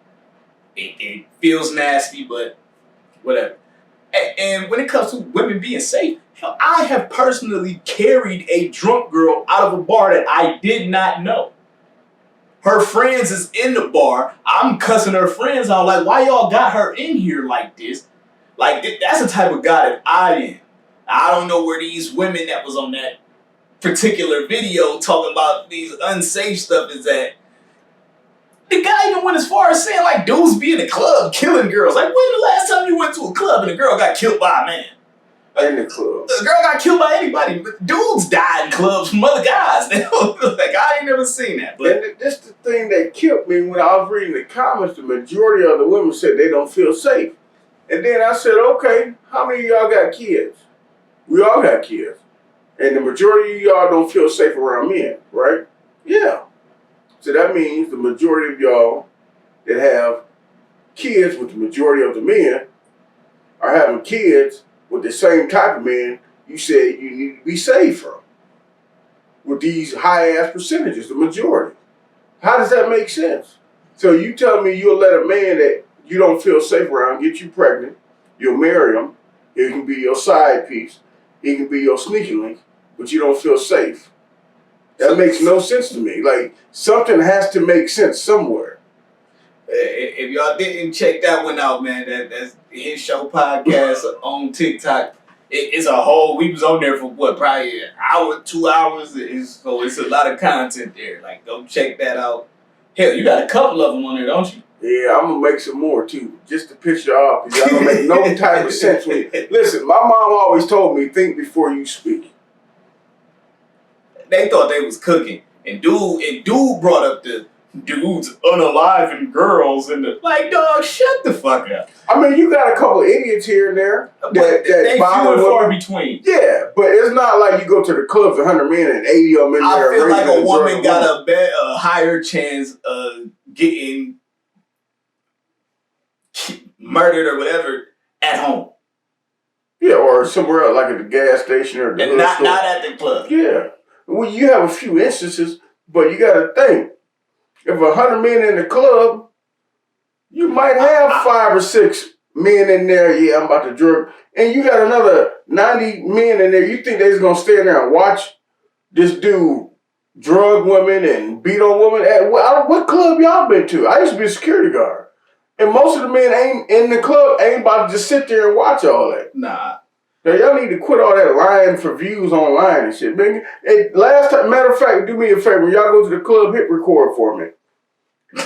It feels nasty, but whatever. And when it comes to women being safe, hell, I have personally carried a drunk girl out of a bar that I did not know. Her friends is in the bar. I'm cussing her friends out like, why y'all got her in here like this? Like, that's the type of guy that I am. I don't know where these women that was on that particular video talking about these unsafe stuff is at. The guy even went as far as saying, like, dudes be in the club killing girls. Like, when the last time you went to a club and a girl got killed by a man? In the club. A girl got killed by anybody. Dudes die in clubs from other guys. Like, I ain't never seen that. But and that's the thing that killed me when I was reading the comments. The majority of the women said they don't feel safe. And then I said, okay, how many of y'all got kids? We all got kids. And the majority of y'all don't feel safe around men, right? Yeah. So that means the majority of y'all that have kids with the majority of the men are having kids with the same type of men you said you need to be safe from. With these high-ass percentages, the majority. How does that make sense? So you tell me you'll let a man that you don't feel safe around get you pregnant, you'll marry him, he can be your side piece, he can be your sneaky link, but you don't feel safe. That makes no sense to me. Like, something has to make sense somewhere. If y'all didn't check that one out, man, that's Hitshow podcast on TikTok. It's a whole, we was on there for what, probably an hour, 2 hours. So it's a lot of content there. Like, go check that out. Hell, you got a couple of them on there, don't you? Yeah, I'm gonna make some more too, just to piss you off, because y'all don't make no type of sense. Listen, my mom always told me, think before you speak. They thought they was cooking, and dude brought up the dudes unaliving girls, and like, dog, shut the fuck up. I mean, you got a couple of idiots here and there that they few and far between. Yeah, but it's not like you go to the clubs 100 men and 80 of them in there. I feel like a woman got a higher chance of getting murdered or whatever at home. Yeah, or somewhere else, like at the gas station or the and not at the club. Yeah. Well, you have a few instances, but you got to think. If 100 men in the club, you might have 5 or 6 men in there. Yeah, I'm about to drug. And you got another 90 men in there. You think they're going to stand there and watch this dude drug women and beat on women? At what club y'all been to? I used to be a security guard. And most of the men ain't in the club, ain't about to just sit there and watch all that. Nah. Now, y'all need to quit all that lying for views online and shit, man. Last time, matter of fact, do me a favor. When y'all go to the club, hit record for me.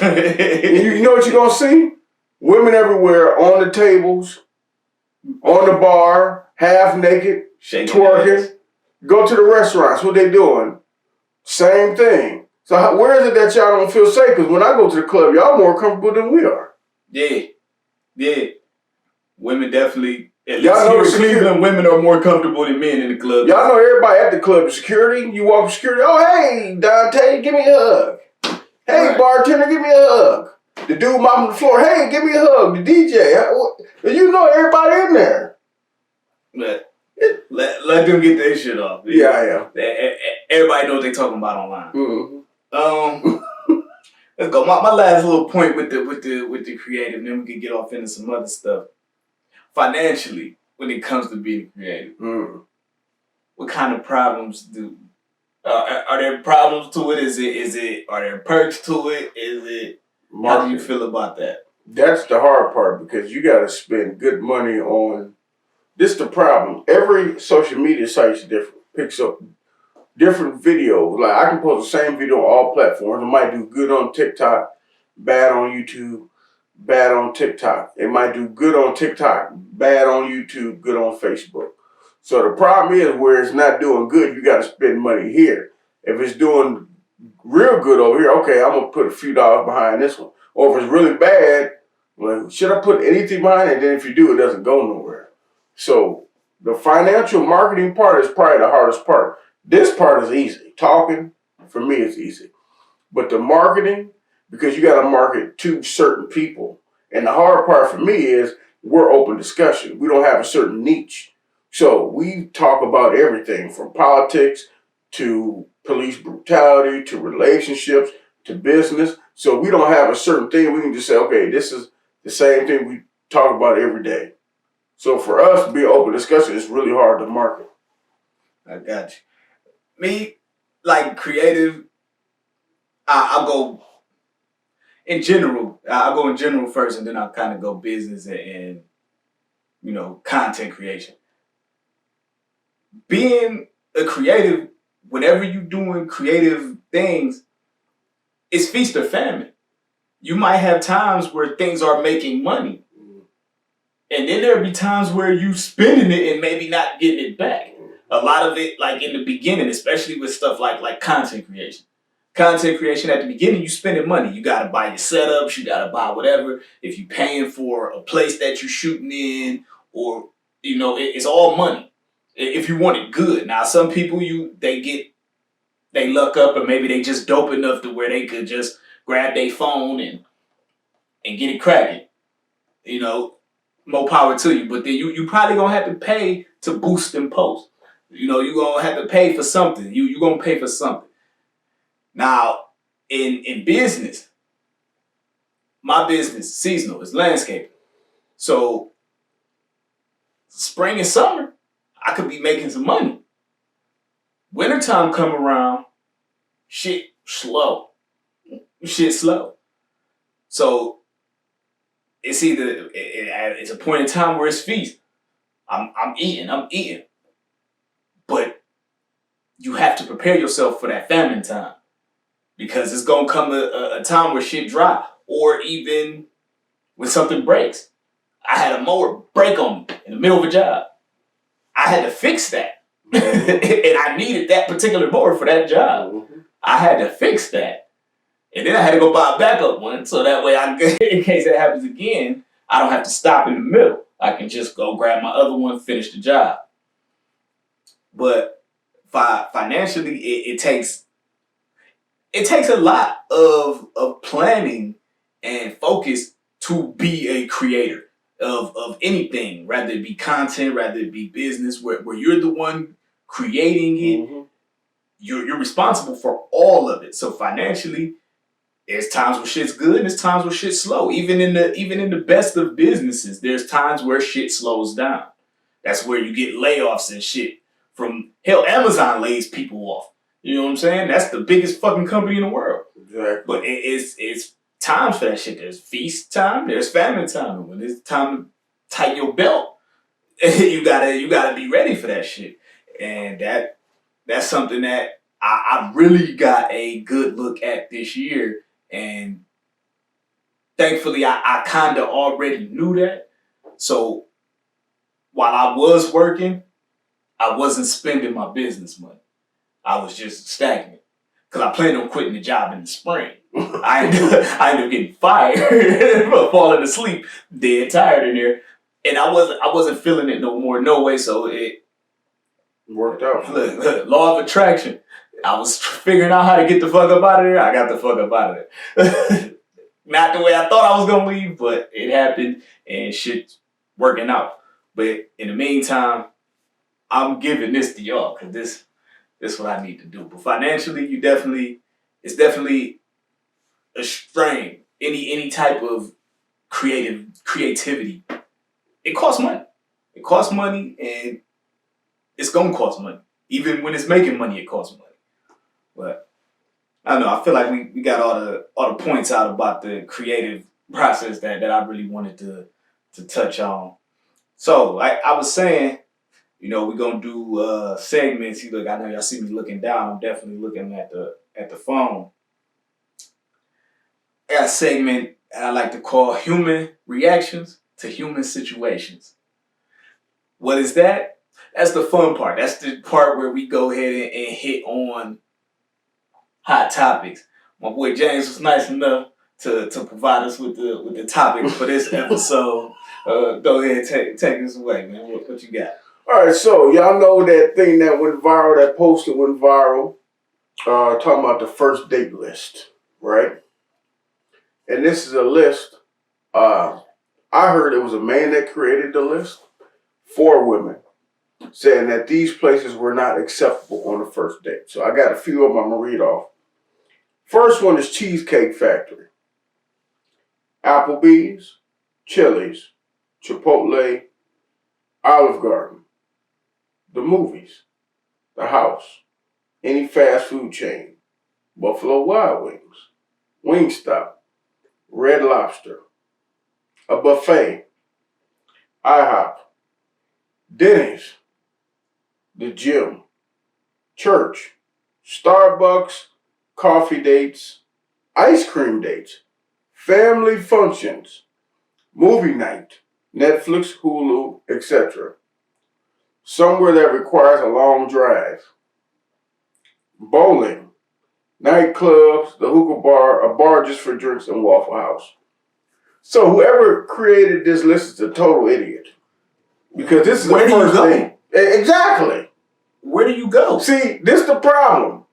And you know what you're going to see? Women everywhere on the tables, on the bar, half naked, twerking. Go to the restaurants. What they doing? Same thing. So where is it that y'all don't feel safe? Because when I go to the club, y'all more comfortable than we are. Yeah. Women definitely. At least here in Cleveland, women are more comfortable than men in the club. Y'all know everybody at the club is security. You walk with security. Oh, hey, Dante, give me a hug. Hey, right. Bartender, give me a hug. The dude mopping the floor, hey, give me a hug. The DJ, you know everybody in there. Let them get their shit off. Yeah, I am. Everybody knows what they talking about online. Mm-hmm. Let's go. My last little point with the creative, then we can get off into some other stuff. Financially, when it comes to being creative, what kind of problems are there problems to it? Are there perks to it? Is it How do you feel about that? That's the hard part because you got to spend good money on. This is the problem. Every social media site is different. Picks up different videos. Like I can post the same video on all platforms. It might do good on TikTok, bad on YouTube, bad on TikTok. It might do good on TikTok, bad on YouTube, good on Facebook. So the problem is where it's not doing good, you got to spend money here. If it's doing real good over here, okay, I'm gonna put a few dollars behind this one. Or if it's really bad, well, should I put anything behind it? And then if you do, it doesn't go nowhere. So the financial marketing part is probably the hardest part. This part is easy. Talking, for me, is easy. But the marketing, because you got to market to certain people. And the hard part for me is we're open discussion. We don't have a certain niche. So we talk about everything from politics to police brutality to relationships to business. So we don't have a certain thing. We can just say, okay, this is the same thing we talk about every day. So for us to be open discussion, it's really hard to market. I got you. Me, like creative, I'll go in general. I'll go in general first, and then I'll kind of go business and content creation. Being a creative, whenever you're doing creative things, it's feast or famine. You might have times where things are making money. And then there'll be times where you spending it and maybe not getting it back. A lot of it, like in the beginning, especially with stuff like content creation. Content creation at the beginning, you spending money. You gotta buy your setups, you gotta buy whatever. If you're paying for a place that you're shooting in, or it's all money. If you want it good. Now some people they luck up, or maybe they just dope enough to where they could just grab their phone and get it cracking. More power to you. But then you probably gonna have to pay to boost and post. You're gonna have to pay for something. You're gonna pay for something. Now, in business, my business seasonal is landscaping. So spring and summer, I could be making some money. Wintertime come around, shit slow. Shit slow. So it's either it's a point in time where it's feast. I'm eating. But you have to prepare yourself for that famine time. Because it's gonna come a time where shit dry. Or even when something breaks. I had a mower break on me in the middle of a job. I had to fix that. And I needed that particular mower for that job. Mm-hmm. I had to fix that. And then I had to go buy a backup one, so that way, in case that happens again, I don't have to stop in the middle. I can just go grab my other one, finish the job. But financially, it takes a lot of planning and focus to be a creator of anything, rather it be content, rather it be business, where you're the one creating it. Mm-hmm. You're responsible for all of it. So financially, there's times where shit's good and there's times where shit's slow. Even in the best of businesses, there's times where shit slows down. That's where you get layoffs and shit. From hell, Amazon lays people off. You know what I'm saying? That's the biggest fucking company in the world. Exactly. But it's times for that shit. There's feast time, there's famine time. And when it's time to tighten your belt, you gotta be ready for that shit. And that's something that I really got a good look at this year. And thankfully, I kind of already knew that. So while I was working, I wasn't spending my business money. I was just stagnant. Because I planned on quitting the job in the spring. I ended up getting fired, falling asleep, dead tired in there. And I wasn't feeling it no more, no way. So it worked out. Look, law of attraction. I was figuring out how to get the fuck up out of there. I got the fuck up out of there. Not the way I thought I was going to leave, but it happened and shit's working out. But in the meantime, I'm giving this to y'all because this is what I need to do. But financially, it's definitely a strain. Any type of creativity. It costs money. It costs money and it's going to cost money. Even when it's making money, it costs money. But I don't know. I feel like we got all the points out about the creative process that I really wanted to touch on. So I was saying, we're gonna do segments. You look, I know y'all see me looking down. I'm definitely looking at the phone. I got a segment I like to call human reactions to human situations. What is that? That's the fun part. That's the part where we go ahead and hit on hot topics. My boy James was nice enough to provide us with the topic for this episode. Go ahead and take this away, man. What you got? All right, so y'all know that thing that went viral, that post that went viral, talking about the first date list, right? And this is a list. I heard it was a man that created the list for women, saying that these places were not acceptable on the first date. So I got a few of them I'm going to read off. First one is Cheesecake Factory, Applebee's, Chili's, Chipotle, Olive Garden, the movies, the house, any fast food chain, Buffalo Wild Wings, Wingstop, Red Lobster, a buffet, IHOP, Denny's, the gym, church, Starbucks, coffee dates, ice cream dates, family functions, movie night, Netflix, Hulu, etc. Somewhere that requires a long drive, bowling, nightclubs, the hookah bar, a bar just for drinks, and Waffle House. So whoever created this list is a total idiot. Because this is the first thing. Exactly. Where do you go? See, this is the problem.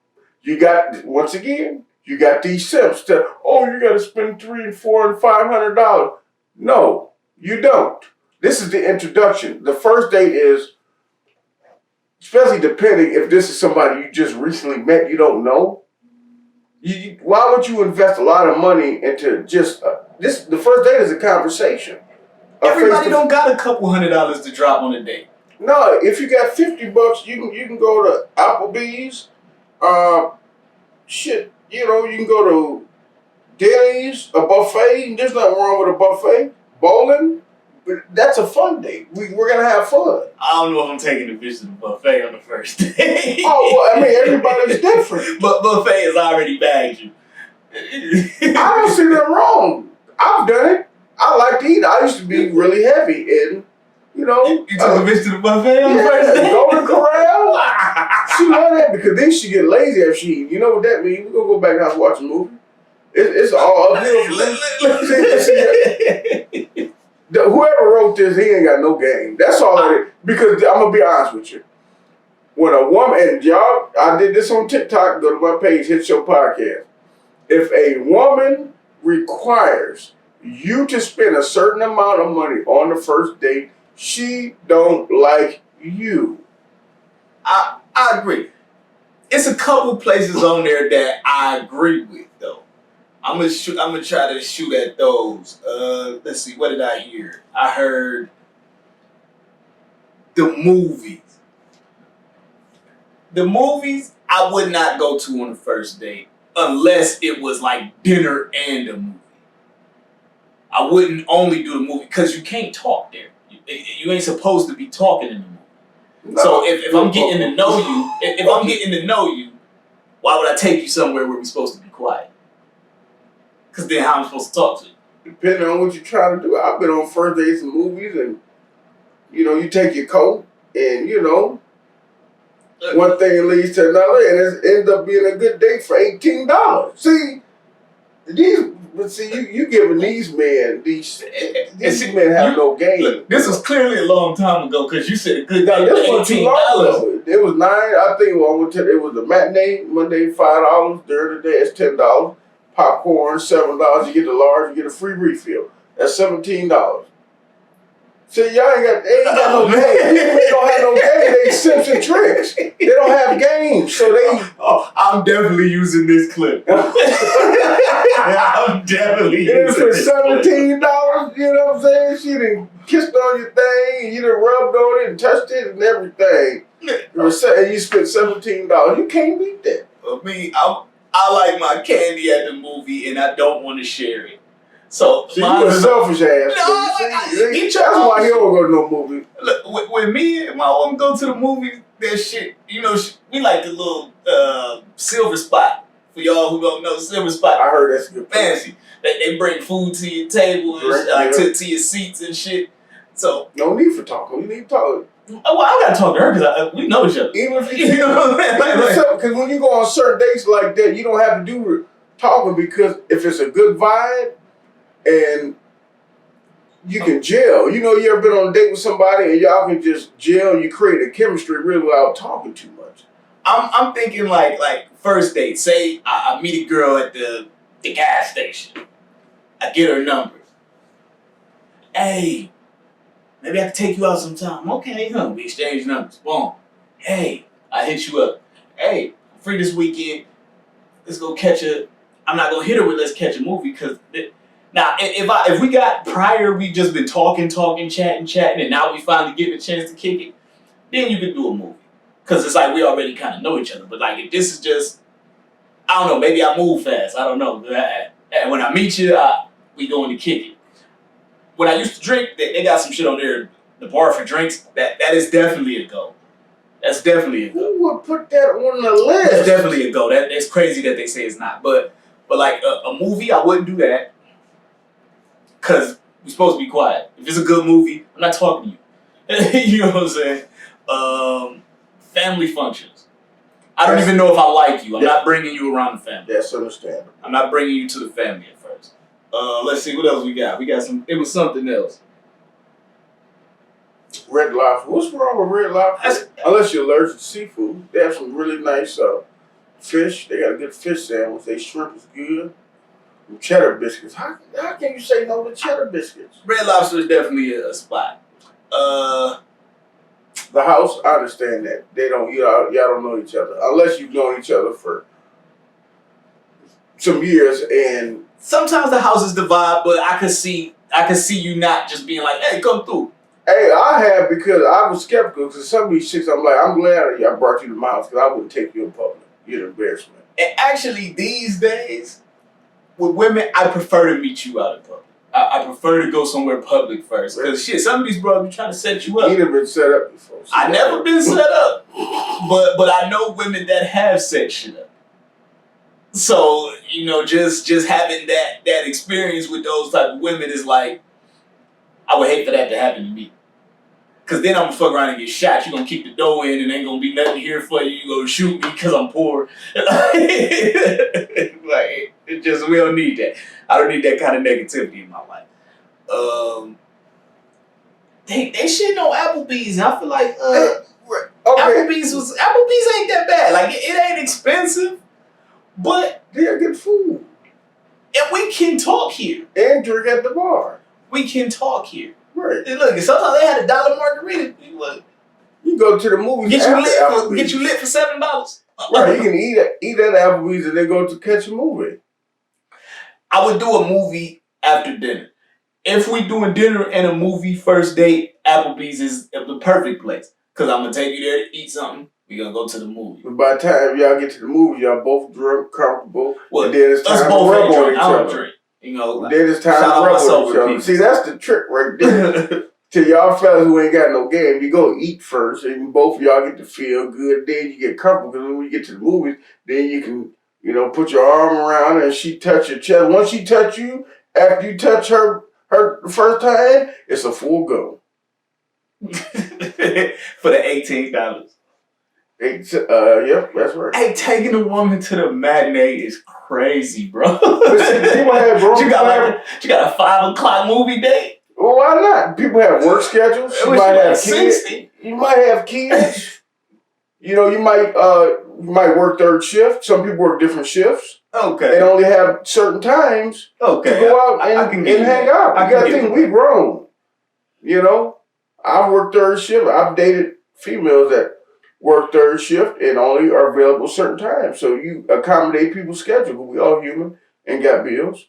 You got, once again, you got these simps that, you got to spend $300 and $400 and $500. No, you don't. This is the introduction. The first date is, especially depending if this is somebody you just recently met, you don't know. Why would you invest a lot of money into just this? The first date is a conversation. Everybody don't got a couple $100 to drop on a date. No, if you got $50, you can go to Applebee's. You can go to Denny's, a buffet. There's nothing wrong with a buffet. Bowling, that's a fun date. We're gonna have fun. I don't know if I'm taking the bitch to the buffet on the first date. Everybody's different. But buffet has already bagged you. I don't see nothing wrong. I've done it. I like to eat. I used to be really heavy, and you took a bitch to the buffet on the first day? Golden Corral. She love that because then she get lazy after she eat. You know what that means? We're gonna go back and house and watch a movie. It's all uphill. Whoever wrote this, he ain't got no game. That's all it is. Because I'm gonna be honest with you. When a woman, and y'all, I did this on TikTok, go to my page, Hitshow Podcast. If a woman requires you to spend a certain amount of money on the first date, she don't like you. I agree. It's a couple places on there that I agree with, though. I'm gonna try to shoot at those. Let's see. What did I hear? I heard the movies. The movies I would not go to on the first date unless it was like dinner and a movie. I wouldn't only do the movie because you can't talk there. You ain't supposed to be talking in the movie. No. So if I'm getting to know you, if I'm getting to know you, why would I take you somewhere where we're supposed to be quiet? Because then how am I supposed to talk to you? Depending on what you're trying to do. I've been on first dates and movies, and you take your coat, and one thing leads to another, and it ends up being a good date for $18. See, you giving these men these men have no game. Look, this was clearly a long time ago because you said a good date for $18. It was $9. I think it was the matinee Monday $5. During the day it's $10. Popcorn $7. You get the large, you get a free refill. That's $17. See, y'all ain't got no game. They don't have no game. They simps and tricks. They don't have games, so they. I'm definitely using this clip. I'm definitely using this clip. $17. You know what I'm saying? She done kissed on your thing, you done rubbed on it and touched it and everything. And you spent $17. You can't beat that. I mean, I like my candy at the movie, and I don't want to share it. So you a selfish ass. That's why he don't go to no movie. Look, when me and my woman go to the movies, that shit, you know, we like the little silver spot. For y'all who don't know, silver spot. I heard that's good. Fancy. They bring food to your table, and to your seats and shit. So no need for talking. We need to talk. Oh, well, I gotta talk to her because we know each other. Even if you know what I'm saying? Because when you go on certain dates like that, you don't have to do talking, because if it's a good vibe and you can gel. You know, you ever been on a date with somebody and y'all can just gel and you create a chemistry really without talking too much. I'm thinking like first date. Say I meet a girl at the gas station. I get her number. Hey, maybe I can take you out sometime. Okay, we exchange numbers. Boom. Hey, I hit you up. Hey, I'm free this weekend. Let's go catch a. I'm not gonna hit her with let's catch a movie, because now if we got prior, we just been talking, chatting, and now we finally get a chance to kick it. Then you can do a movie, because it's like we already kind of know each other. But like if this is just, I don't know, maybe I move fast. I don't know. And when I meet you, we going to kick it. When I used to drink, they got some shit on there, the bar for drinks. That is definitely a go. That's definitely a go. Who would put that on the list? That's definitely a go. That's crazy that they say it's not. But like a movie, I wouldn't do that, because we're supposed to be quiet. If it's a good movie, I'm not talking to you. You know what I'm saying? Family functions. I don't even know if I like you. I'm not bringing you around the family. That's understandable. I'm not bringing you to the family at first. Let's see, what else we got? We got some. It was something else. Red Lobster. What's wrong with Red Lobster? Unless you're allergic to seafood. They have some really nice fish. They got a good fish sandwich. They shrimp is good. And cheddar biscuits. How can you say no to cheddar biscuits? Red Lobster is definitely a spot. The house, I understand that. They don't, y'all don't know each other. Unless you've known each other for some years, and sometimes the house is the vibe, but I could see you not just being like, hey, come through. Hey, I have, because I was skeptical, because some of these chicks, I'm like, I'm glad I brought you to my house, because I wouldn't take you in public. You're an embarrassment. And actually, these days, with women, I prefer to meet you out in public. I prefer to go somewhere public first. Because shit, some of these brothers be trying to set you up. You never been set up before. I never been set up. But I know women that have set shit up. So, you know, just having that experience with those type of women is like, I would hate for that to happen to me. Because then I'm going to fuck around and get shot. You're going to keep the dough in and ain't going to be nothing here for you. You're going to shoot me because I'm poor. Like, it just, we don't need that. I don't need that kind of negativity in my life. They shitting on Applebee's. I feel like Applebee's ain't that bad. Like, it ain't expensive, but they're good food. And we can talk here. And drink at the bar. We can talk here. Right. And look, sometimes they had $1 margarita. You go to the movies. Get you lit for $7. Right, you can eat at Applebee's and then go to catch a movie. I would do a movie after dinner. If we doing dinner and a movie first date, Applebee's is the perfect place. Because I'm going to take you there to eat something. We're going to go to the movie. But by the time y'all get to the movie, y'all both drunk, comfortable. Well, and then it's time to rub on each other. Drink. You know, then it's time to rub on each other. See, that's the trick right there. To y'all fellas who ain't got no game, you go eat first, and both of y'all get to feel good. Then you get comfortable, because when you get to the movies, then you can, you know, put your arm around her and she touch your chest. Once she touch you, after you touch her the first time, it's a full go. For the $18. Yep, that's right. Hey, taking a woman to the matinee is crazy, bro. But see, people have you got a 5 o'clock movie date? Well, why not? People have work schedules. You might have kids. 60. You might have kids. You know, you might work third shift. Some people work different shifts. Okay. They only have certain times to go out and hang out. You gotta think we grown. You know, I've worked third shift. I've dated females that work third shift and only are available certain times. So you accommodate people's schedule. But we all human and got bills.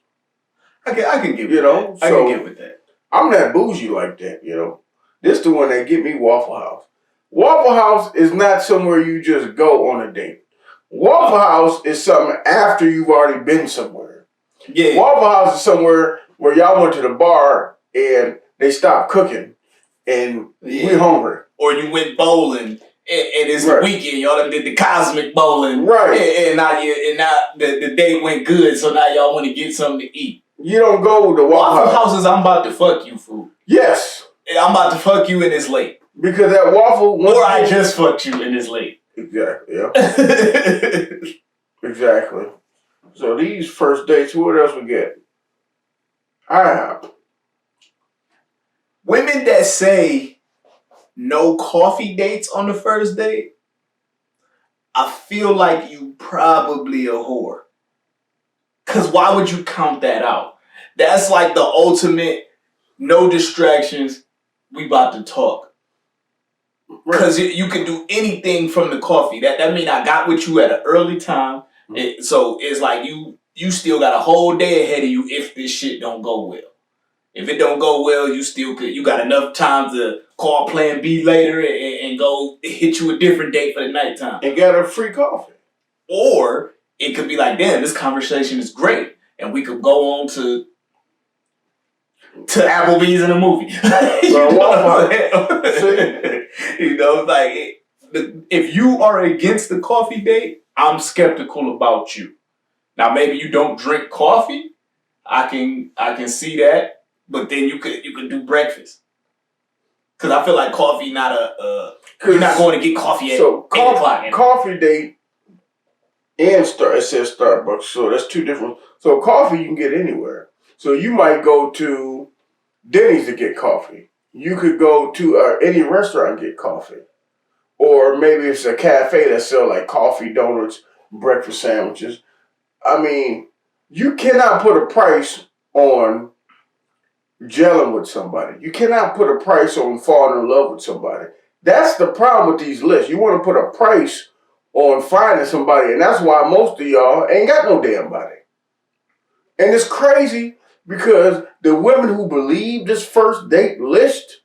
I can get with that. I can get with that. I'm not bougie like that, you know. This the one that get me Waffle House. Waffle House is not somewhere you just go on a date. Waffle House is something after you've already been somewhere. Yeah. Waffle House is somewhere where y'all went to the bar and they stopped cooking and we hungry. Or you went bowling and it's the weekend. Y'all done did the cosmic bowling. Right. And now the day went good, so now y'all want to get something to eat. You don't go to Waffle Houses, I'm about to fuck you food. Yes. I'm about to fuck you and it's late. Because that waffle... Or I just fucked you and it's late. Exactly, yeah. Exactly. So these first dates, what else we get? Women that say no coffee dates on the first date, I feel like you probably a whore. Because why would you count that out? That's like the ultimate no distractions, we about to talk. Because you can do anything from the coffee. That mean I got with you at an early time. So it's like you still got a whole day ahead of you if this shit don't go well. If it don't go well, you got enough time to call plan B later and go hit you a different date for the nighttime. And get a free coffee. Or it could be like, damn, this conversation is great. And we could go on to Applebee's in a movie. You know, like if you are against the coffee date, I'm skeptical about you. Now maybe you don't drink coffee. I can see that, but then you could do breakfast. Cause I feel like coffee not you're not going to get coffee at 8 o'clock. Coffee date and it says Starbucks, so that's two different. So coffee you can get anywhere. So you might go to Denny's to get coffee. You could go to any restaurant and get coffee. Or maybe it's a cafe that sells like coffee, donuts, breakfast sandwiches. I mean, you cannot put a price on gelling with somebody. You cannot put a price on falling in love with somebody. That's the problem with these lists. You want to put a price on finding somebody, and that's why most of y'all ain't got no damn body. And it's crazy because the women who believe this first date list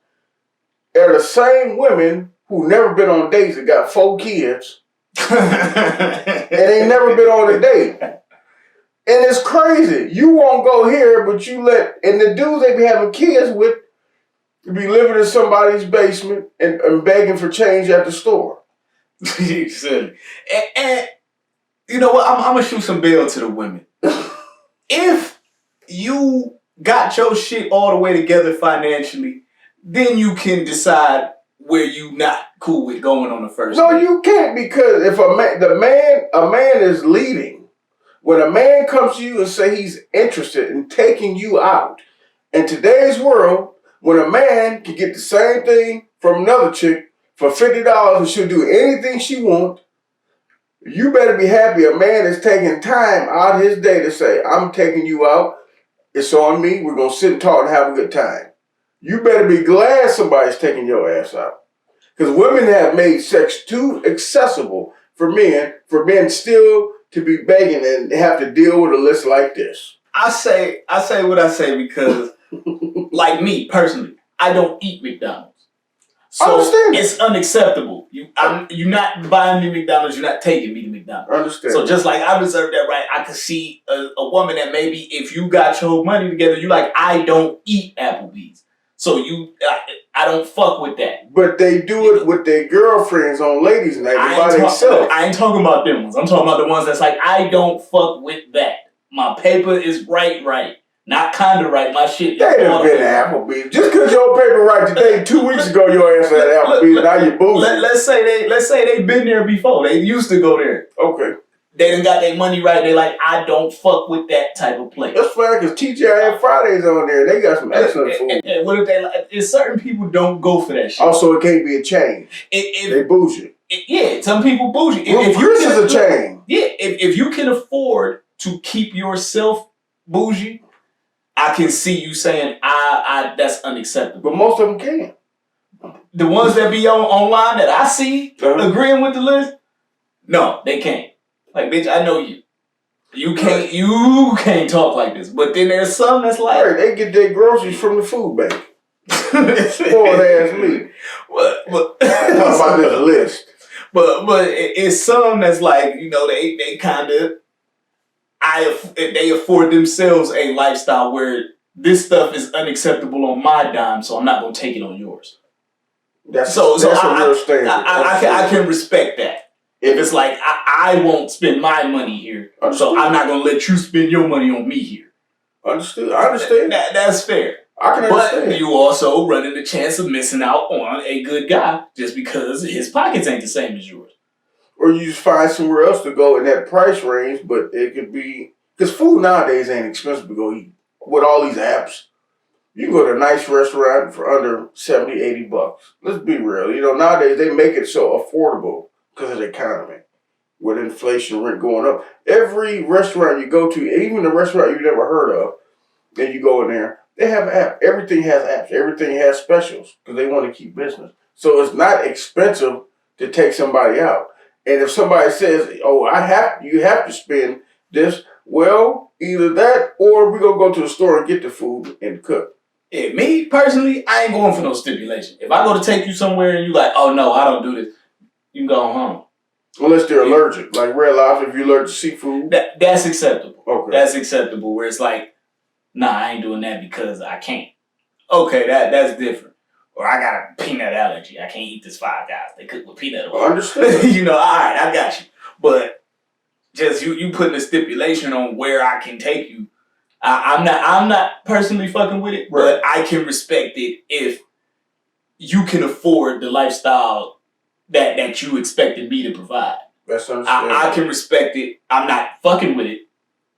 are the same women who never been on dates and got 4 kids and ain't never been on a date. And it's crazy. You won't go here, but and the dudes they be having kids with be living in somebody's basement and begging for change at the store. You silly. And you know what? I'm going to shoot some bail to the women. If you got your shit all the way together financially, then you can decide where you not cool with going on the first date. You can't, because if a man is leading. When a man comes to you and say he's interested in taking you out, in today's world, when a man can get the same thing from another chick for $50 and she'll do anything she wants, you better be happy a man is taking time out of his day to say, I'm taking you out. It's on me. We're going to sit and talk and have a good time. You better be glad somebody's taking your ass out. Because women have made sex too accessible for men still to be begging and have to deal with a list like this. I say what I say because, like me personally, I don't eat McDonald's. So it's unacceptable. You're not buying me McDonald's. You're not taking me to McDonald's. I understand. So just like I reserve that right, I could see a woman that maybe if you got your money together, you like, I don't eat Applebee's. So I don't fuck with that. But they do it with their girlfriends on ladies' night by themselves. I ain't talking about them ones. I'm talking about the ones that's like, I don't fuck with that. My paper is right. Not kinda right. My shit. They done been at Applebee's. Just because your paper right today, 2 weeks ago your ass at Applebee's. Now you bougie. Let's say they been there before. They used to go there. Okay. They done got their money right. They like, I don't fuck with that type of place. That's fine, because TGI Fridays on there. They got some excellent food. And what if they like? If certain people don't go for that shit. Also, it can't be a chain. They bougie. Yeah, some people bougie. If Chris is a chain. Yeah, if you can afford to keep yourself bougie, I can see you saying, I that's unacceptable. But most of them can't. The ones that be online that I see agreeing with the list, no, they can't. Like, bitch, I know you. You can't talk like this. But then there's some that's like... Right, they get their groceries from the food bank. Spoiled ass me. What? Talk about this list. but it's some that's like, you know, they kind of they afford themselves a lifestyle where this stuff is unacceptable on my dime, so I'm not gonna take it on yours. That's a real standard. I can respect that. If it's like I won't spend my money here, so I'm not gonna let you spend your money on me here. Understood. I understand. That's fair. I can understand. But you also running the chance of missing out on a good guy just because his pockets ain't the same as yours. Or you just find somewhere else to go in that price range, but it could be because food nowadays ain't expensive to go eat. With all these apps, you can go to a nice restaurant for under $70, $80. Let's be real. You know, nowadays they make it so affordable because of the economy. With inflation, rent going up. Every restaurant you go to, even a restaurant you never heard of, and you go in there, they have an app. Everything has apps. Everything has specials because they want to keep business. So it's not expensive to take somebody out. And if somebody says, "Oh, you have to spend this," well, either that or we're gonna go to the store and get the food and cook. Yeah, me personally, I ain't going for no stipulation. If I go to take you somewhere and you like, "Oh no, I don't do this," you can go home. Unless they're allergic, like Red Lobster, if you're allergic to seafood. That's acceptable. Okay. That's acceptable. Where it's like, nah, I ain't doing that because I can't. Okay, that's different. Or I got a peanut allergy. I can't eat this Five Guys. They cook with peanut oil. Understood. You know, all right, I got you. But just you putting a stipulation on where I can take you. I'm not personally fucking with it, right. But I can respect it if you can afford the lifestyle that you expected me to provide. That's understandable. I can respect it. I'm not fucking with it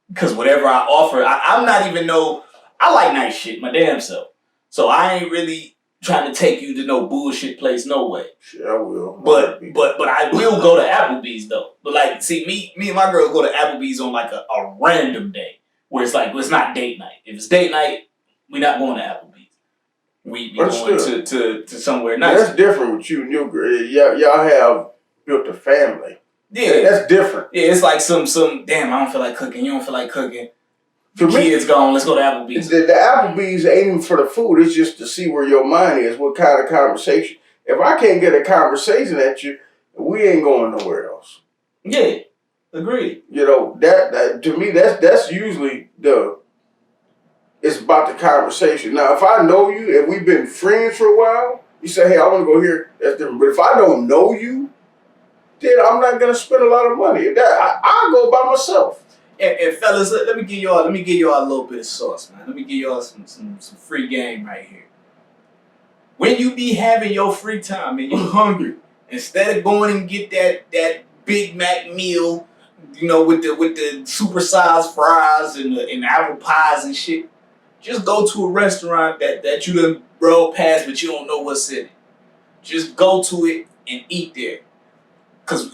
because whatever I offer, I'm not even I like nice shit, my damn self. So I ain't really trying to take you to no bullshit place, no way. Shit, I will. But I will go to Applebee's though. But like, see, me and my girl go to Applebee's on like a random day where it's like, well, it's not date night. If it's date night, we're not going to Applebee's. We going to somewhere nice. That's different with you and your girl. Y'all have built a family. Yeah, that's different. Yeah, it's like some damn. I don't feel like cooking. You don't feel like cooking. For me, kids gone. Let's go to Applebee's. The Applebee's ain't even for the food. It's just to see where your mind is. What kind of conversation? If I can't get a conversation at you, we ain't going nowhere else. Yeah, agreed. You know that to me that's usually it's about the conversation. Now, if I know you and we've been friends for a while, you say, "Hey, I want to go here." That's different. But if I don't know you, then I'm not gonna spend a lot of money. I'll go by myself. And fellas, let me give y'all a little bit of sauce, man. Let me give y'all some free game right here. When you be having your free time and you're hungry, instead of going and get that Big Mac meal, you know, with the supersized fries and the apple pies and shit, just go to a restaurant that you done rolled past but you don't know what's in it. Just go to it and eat there.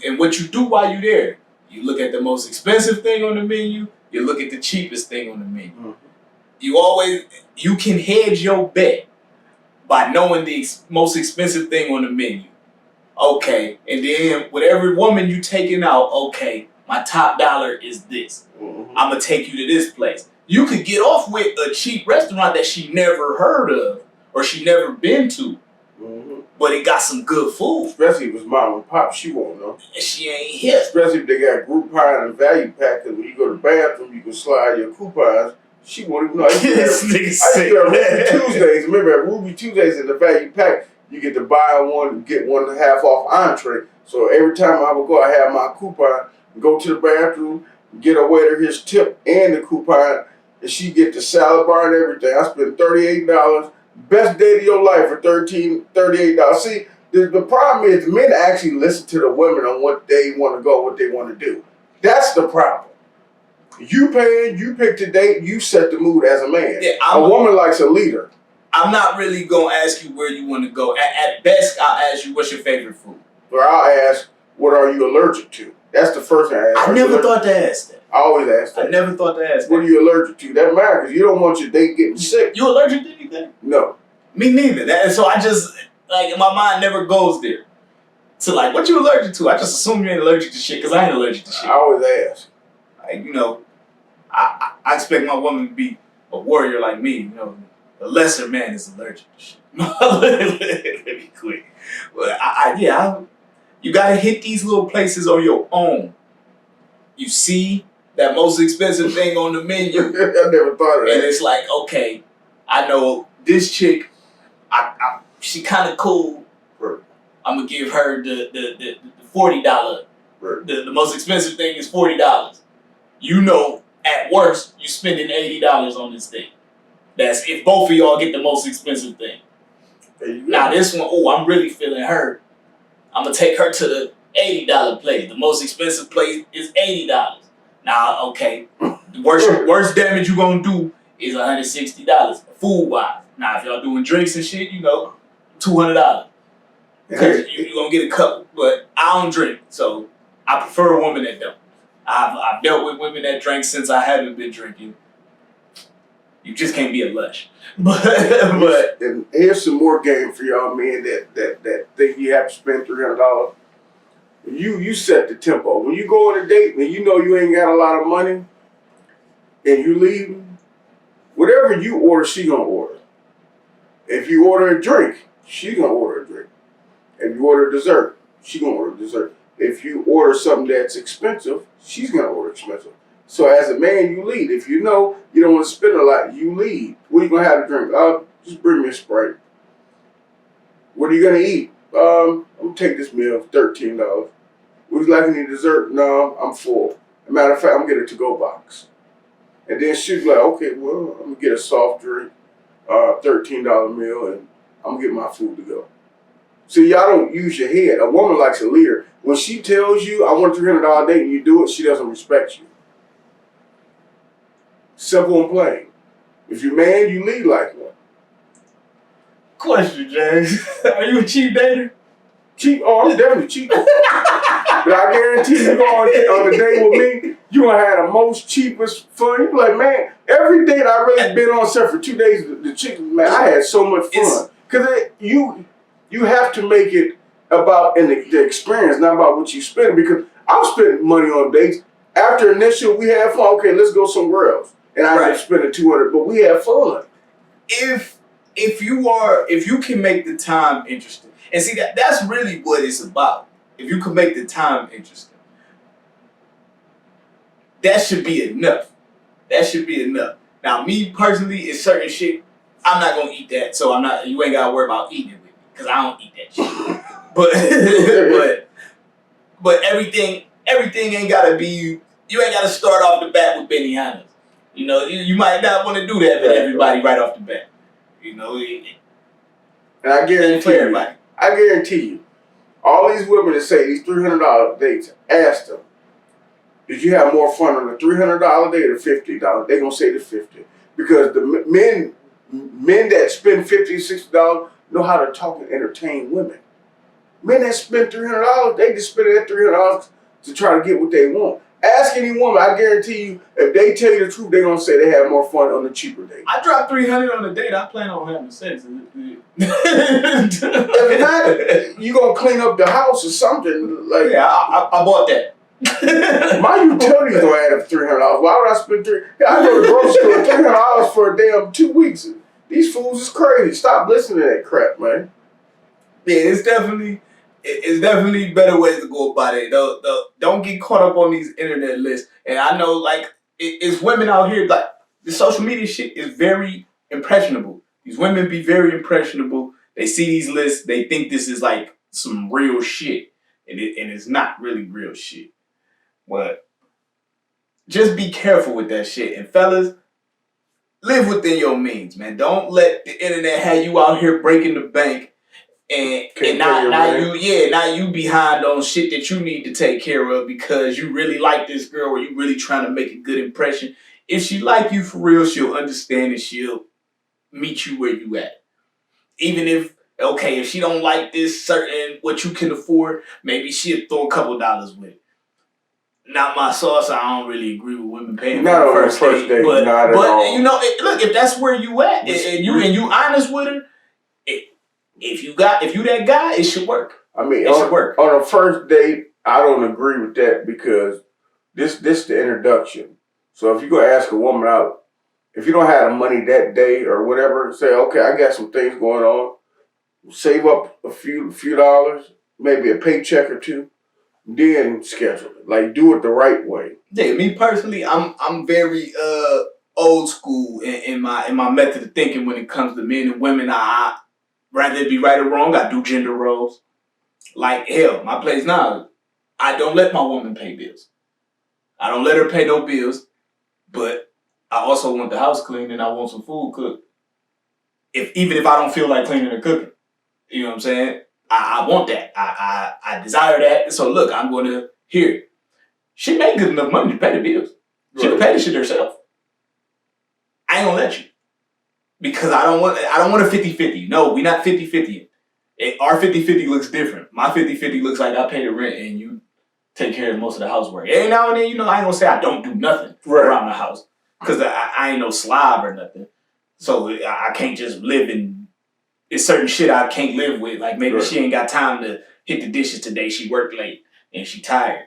And what you do while you're there, you look at the most expensive thing on the menu, you look at the cheapest thing on the menu. Mm-hmm. You can hedge your bet by knowing the most expensive thing on the menu. Okay, and then with every woman you taking out, okay, my top dollar is this. Mm-hmm. I'm going to take you to this place. You could get off with a cheap restaurant that she never heard of or she never been to. Mm-hmm. But it got some good food. Especially if it's mom and pop, she won't know. And she ain't here. Especially if they got Groupon and value pack, because when you go to the bathroom, you can slide your coupons. She won't even know. I used to have Ruby Tuesdays. Remember, at Ruby Tuesdays in the value pack, you get to buy one, get 1.5 off entree. So every time I would go, I have my coupon, go to the bathroom, get a waiter his tip and the coupon, and she get the salad bar and everything. I spent $38. Best day of your life for $38. See, the problem is men actually listen to the women on what they want to go, what they want to do. That's the problem. You paying, you pick the date, you set the mood as a man. Yeah, a woman likes a leader. I'm not really going to ask you where you want to go. At best, I'll ask you, what's your favorite food? Or I'll ask, what are you allergic to? That's the first thing I ask. I never thought to ask that. I always ask that. I never thought to ask that. What are you allergic to? That matters because you don't want your date getting sick. You allergic to anything? No. Me neither. So I just, like, my mind never goes there. So, like, what you allergic to? I just assume you ain't allergic to shit because I ain't allergic to shit. I always ask. Like, you know, I expect my woman to be a warrior like me. You know, the lesser man is allergic to shit. Let me quit. But You gotta hit these little places on your own. You see that most expensive thing on the menu. I never thought of that. And it's like, okay, I know this chick, she kind of cool. Right. I'm gonna give her the $40. Right. The most expensive thing is $40. You know, at worst, you spending $80 on this thing. That's if both of y'all get the most expensive thing. Now this one, I'm really feeling her. I'm gonna take her to the $80 place. The most expensive place is $80. Now, okay, the worst damage you gonna do is $160 food wise. Now, if y'all doing drinks and shit, $200 because you gonna get a couple. But I don't drink, so I prefer a woman that don't. I've dealt with women that drink since I haven't been drinking. You just can't be a lush. But and here's some more game for y'all men that think you have to spend $300. You set the tempo. When you go on a date and you know you ain't got a lot of money and you leave, whatever you order, she gonna order. If you order a drink, she gonna order a drink. If you order dessert, she gonna order dessert. If you order something that's expensive, she's gonna order expensive. So as a man, you lead. If you know you don't want to spend a lot, you lead. What are you gonna have to drink? Just bring me a Sprite. What are you gonna eat? I'm gonna take this meal for $13. Would you like any dessert? No, I'm full. As a matter of fact, I'm gonna get a to-go box. And then she's like, okay, well, I'm gonna get a soft drink, $13 meal, and I'm gonna get my food to go. See, y'all don't use your head. A woman likes a leader. When she tells you, I want a $300 date, and you do it, she doesn't respect you. Simple and plain. If you're man, you lead like one. Question, James. Are you a cheap dater? Cheap? Oh, I'm definitely cheap. But I guarantee you go on a date with me, you gonna have the most cheapest fun. You be like, man, every date I really been on set for 2 days, the chick, man, I had so much fun. Because you have to make it about the experience, not about what you spend. Because I'll spend money on dates. After initial, we have fun. Okay, let's go somewhere else. And I end up spending $200, but we have fun. If you can make the time interesting, and see that's really what it's about. If you can make the time interesting, that should be enough. That should be enough. Now, me personally, it's certain shit I'm not gonna eat that, so I'm not. You ain't gotta worry about eating it with me because I don't eat that shit. but everything ain't gotta be. You ain't gotta start off the bat with Benihana's. You might not want to do that with everybody right off the bat. And I guarantee you, all these women that say these $300 dates, ask them, did you have more fun on the $300 date or $50? They're gonna say the $50 because the men that spend $50, $60 know how to talk and entertain women. Men that spend $300, they just spend that $300 to try to get what they want. Ask any woman, I guarantee you, if they tell you the truth, they're going to say they have more fun on the cheaper date. I dropped $300 on a date. I plan on having sex. If not, you going to clean up the house or something. Like, yeah, I bought that. My utilities don't add up $300. Why would I spend I go to the grocery store $300 for a damn 2 weeks. These fools is crazy. Stop listening to that crap, man. Yeah, it's definitely better ways to go about it. Don't get caught up on these internet lists. And I know, like, it's women out here, like, the social media shit is very impressionable. These women be very impressionable. They see these lists, they think this is, like, some real shit. And it's not really real shit. But just be careful with that shit. And fellas, live within your means, man. Don't let the internet have you out here breaking the bank. And now you behind on shit that you need to take care of because you really like this girl or you really trying to make a good impression. If she like you for real, she'll understand and she'll meet you where you at. Even if she don't like this certain what you can afford, maybe she'll throw a couple dollars with it. Not my sauce. I don't really agree with women paying not for the first date. But look, if that's where you at and you honest with her. If you that guy, it should work. I mean, on a first date, I don't agree with that because this the introduction. So if you're gonna ask a woman out, if you don't have the money that day or whatever, say, okay, I got some things going on. Save up a few dollars, maybe a paycheck or two, then schedule it. Like do it the right way. Yeah, me personally, I'm very old school in my method of thinking when it comes to men and women. I rather it be right or wrong, I do gender roles. Like hell, my place now, I don't let my woman pay bills. I don't let her pay no bills, but I also want the house clean and I want some food cooked. Even if I don't feel like cleaning or cooking. You know what I'm saying? I want that. I desire that. So look, I'm gonna hear it. She made good enough money to pay the bills. She can pay the shit herself. I ain't gonna let you. Because I don't want a 50-50. No, we not 50-50. Our 50-50 looks different. My 50-50 looks like I pay the rent and you take care of most of the housework. Every now and then, you know, I ain't gonna say I don't do nothing around the house. Because I ain't no slob or nothing. So I can't just live in... It's certain shit I can't live with. Like maybe she ain't got time to hit the dishes today. She worked late and she tired.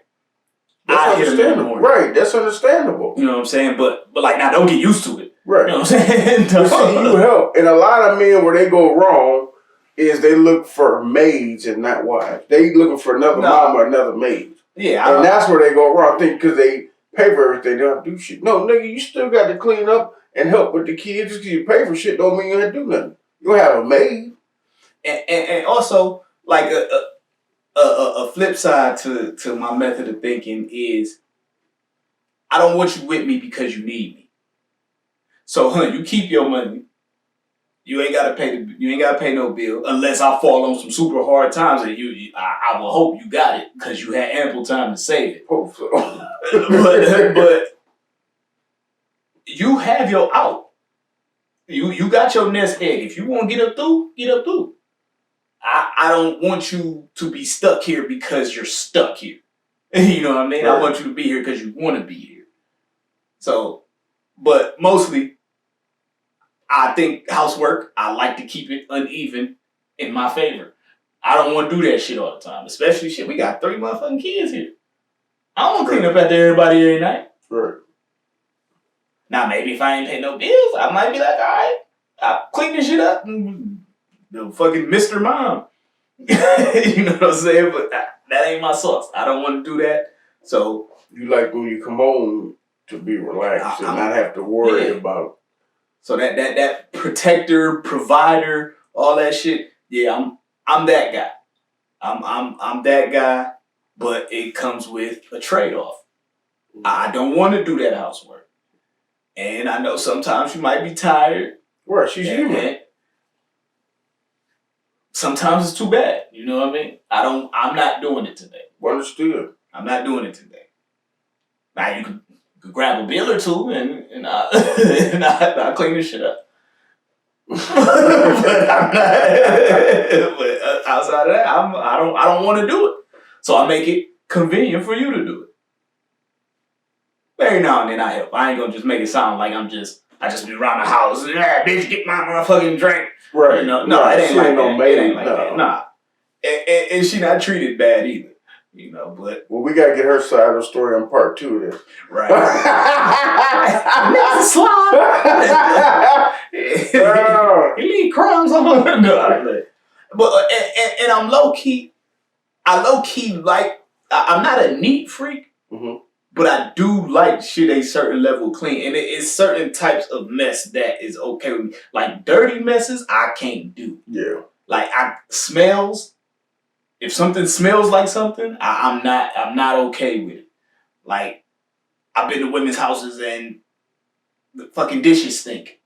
That's understandable. Right, that's understandable. You know what I'm saying? But like now don't get used to it. Right. You know what I'm saying? But see, you help. And a lot of men where they go wrong is they look for maids and not wives. They looking for another mom or another maid. Yeah. And that's where they go wrong. Think because they pay for everything, they don't do shit. No, nigga, you still got to clean up and help with the kids. Just because you pay for shit don't mean you have to do nothing. You have a maid. And also, like a flip side to my method of thinking is I don't want you with me because you need me. So, you keep your money. You ain't gotta pay no bill unless I fall on some super hard times, and I will hope you got it because you had ample time to save it. Hope so. but you have your out. You got your nest egg. If you want to get up through, get up through. I don't want you to be stuck here because you're stuck here. You know what I mean? Right. I want you to be here because you want to be here. So, but mostly, I think housework, I like to keep it uneven in my favor. I don't want to do that shit all the time. Especially shit, we got 3 motherfucking kids here. I don't want to clean up after everybody every night. Right. Now, maybe if I ain't pay no bills, I might be like, all right, I'll clean this shit up. The fucking Mr. Mom. You know what I'm saying? But that ain't my sauce. I don't want to do that. So you like when you come home to be relaxed and not have to worry about. So that protector, provider, all that shit. Yeah, I'm that guy. I'm that guy, but it comes with a trade-off. I don't want to do that housework. And I know sometimes you might be tired. Right, she's human. Sometimes it's too bad. You know what I mean? I'm not doing it today. Understood. I'm not doing it today. Now you could grab a bill or two and I clean this shit up. But I'm not. But outside of that, I don't want to do it. So I make it convenient for you to do it. Very now and then I help. I ain't gonna just make it sound like I just be around the house. Yeah, bitch, get my motherfucking drink. Right. You know? No, it ain't like that. It ain't like that. Nah. And she not treated bad either. You know, but... Well, we got to get her side of the story on part 2 of this. Right. That's a slide. He leave crumbs on. No, but, and I'm low-key... like... I'm not a neat freak. Mm-hmm. But I do like shit a certain level clean. And it's certain types of mess that is okay with me. Like dirty messes, I can't do. Yeah. Like smells. If something smells like something, I'm not okay with it. Like, I've been to women's houses and the fucking dishes stink.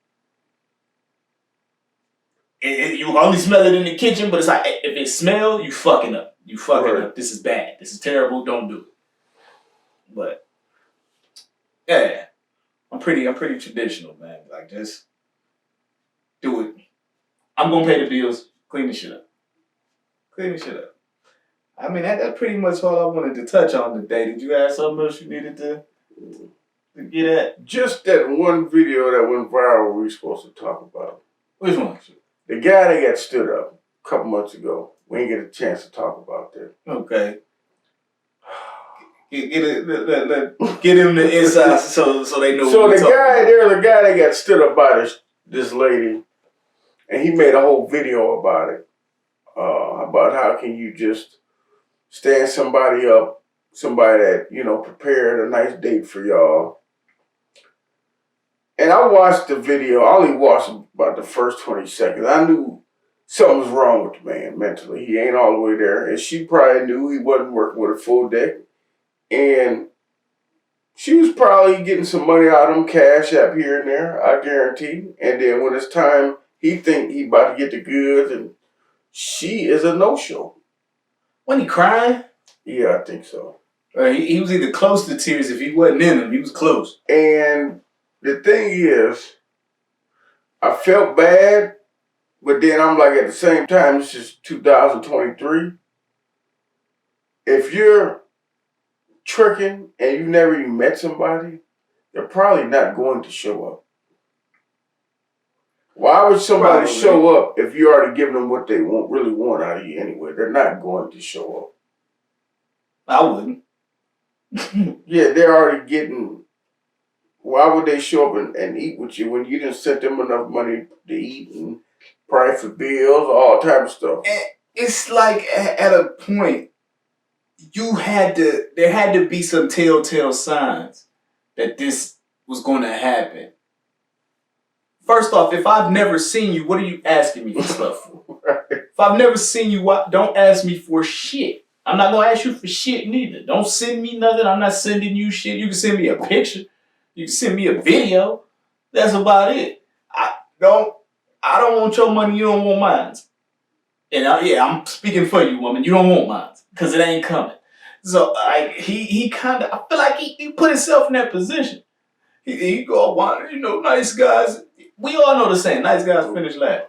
You only smell it in the kitchen, but it's like, if it smells, you fucking up. You fucking up. This is bad. This is terrible. Don't do it. But yeah, I'm pretty traditional, man. Like just do it. I'm gonna pay the bills. Clean the shit up. I mean that's pretty much all I wanted to touch on today. Did you have something else you needed to get at? Just that one video that went viral we were supposed to talk about. Which one? The guy that got stood up a couple months ago. We didn't get a chance to talk about that. Okay. Get him the inside so they know. So there's a guy that got stood up by this lady, and he made a whole video about it. About how can you just stand somebody up, somebody that, prepared a nice date for y'all. And I watched the video. I only watched about the first 20 seconds. I knew something was wrong with the man mentally. He ain't all the way there. And she probably knew he wasn't working with a full deck. And she was probably getting some money out of him, cash app here and there, I guarantee. And then when it's time, he think he about to get the goods, and she is a no-show. Wasn't he crying? Yeah, I think so. He was either close to tears. If he wasn't in them, he was close. And the thing is, I felt bad, but then I'm like, at the same time, this is 2023. If you're tricking and you never even met somebody, they're probably not going to show up. Why would somebody show up if you already given them what they really want out of you anyway? They're not going to show up. I wouldn't. Yeah, they're already getting. Why would they show up and eat with you when you didn't send them enough money to eat and pay for bills, all type of stuff? And it's like at a point, there had to be some telltale signs that this was going to happen. First off, if I've never seen you, what are you asking me for stuff for? Right. If I've never seen you, don't ask me for shit. I'm not going to ask you for shit neither. Don't send me nothing. I'm not sending you shit. You can send me a picture. You can send me a video. That's about it. I don't want your money. You don't want mine. And I'm speaking for you, woman. You don't want mine because it ain't coming. So he kind of, I feel like he put himself in that position. He go, nice guys. We all know the saying, nice guys finish last.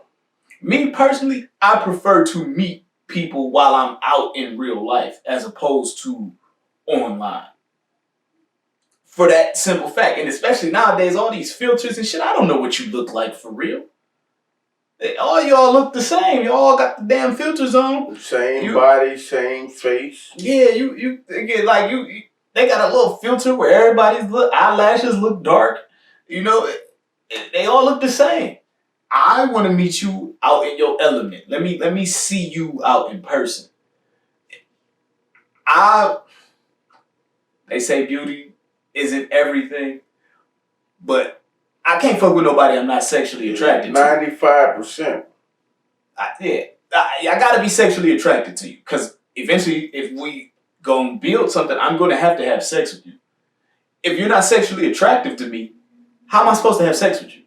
Me personally, I prefer to meet people while I'm out in real life as opposed to online. For that simple fact. And especially nowadays, all these filters and shit, I don't know what you look like for real. All y'all look the same. Y'all all got the damn filters on. Same body, same face. Yeah, they got a little filter where everybody's eyelashes look dark. They all look the same. I want to meet you out in your element. Let me see you out in person. They say beauty isn't everything, but I can't fuck with nobody I'm not sexually attracted to. 95%. I gotta be sexually attracted to you, because eventually, if we gonna build something, I'm gonna have to have sex with you. If you're not sexually attractive to me, how am I supposed to have sex with you?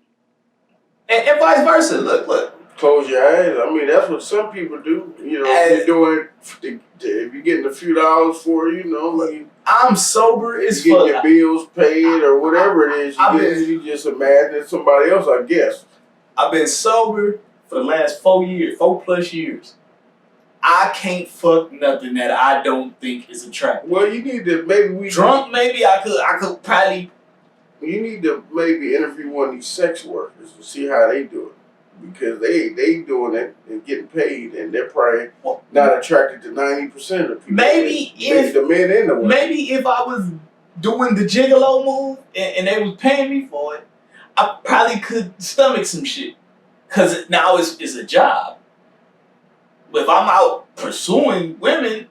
And vice versa. Look. Close your eyes. I mean, that's what some people do. If you're doing it, if you're getting a few dollars for it, I'm sober as fuck. You get your bills paid or whatever it is. You just imagine it's somebody else, I guess. I've been sober for the last 4+ years. I can't fuck nothing that I don't think is attractive. Well, you need to maybe I could probably. You need to maybe interview one of these sex workers to see how they do it. Because they doing it and getting paid, and they're probably not attracted to 90% of people. Maybe if the men in the women. Maybe if I was doing the gigolo move and they was paying me for it, I probably could stomach some shit. Cause now it's a job. But if I'm out pursuing women,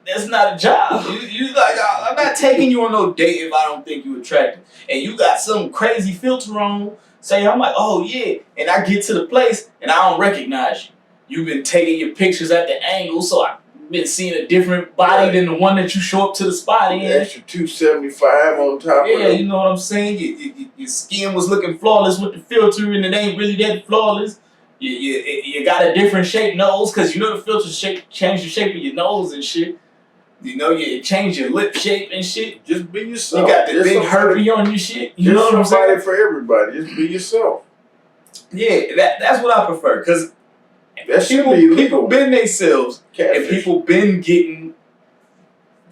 that's not a job. You like, I'm not taking you on no date if I don't think you're attractive. And you got some crazy filter on. Say, I'm like, oh yeah. And I get to the place and I don't recognize you. You've been taking your pictures at the angle, so I've been seeing a different body than the one that you show up to the spot in. Extra 275 on top of it. Yeah, you know what I'm saying? Your skin was looking flawless with the filter and it ain't really that flawless. You got a different shaped nose, because the filter change the shape of your nose and shit. You change your lip shape and shit. Just be yourself. You got the big herpy on your shit. You know what I'm saying? Somebody for everybody. Just be yourself. Yeah, that's what I prefer. Because people been themselves and people been getting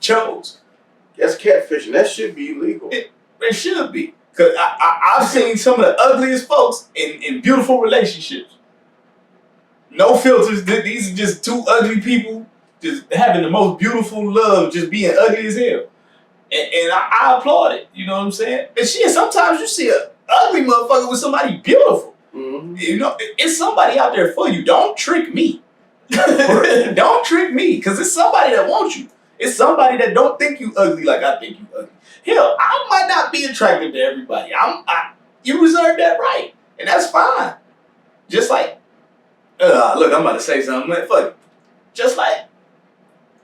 chose. That's catfishing. That should be illegal. It should be. Because I've seen some of the ugliest folks in beautiful relationships. No filters. These are just two ugly people just having the most beautiful love, just being ugly as hell. And I applaud it. You know what I'm saying? And shit, sometimes you see an ugly motherfucker with somebody beautiful. Mm-hmm. It's somebody out there for you. Don't trick me. Don't trick me, because it's somebody that wants you. It's somebody that don't think you ugly like I think you ugly. Hell, I might not be attractive to everybody. You reserve that right, and that's fine. Just like, look, I'm about to say something. Man, fuck it. Just like,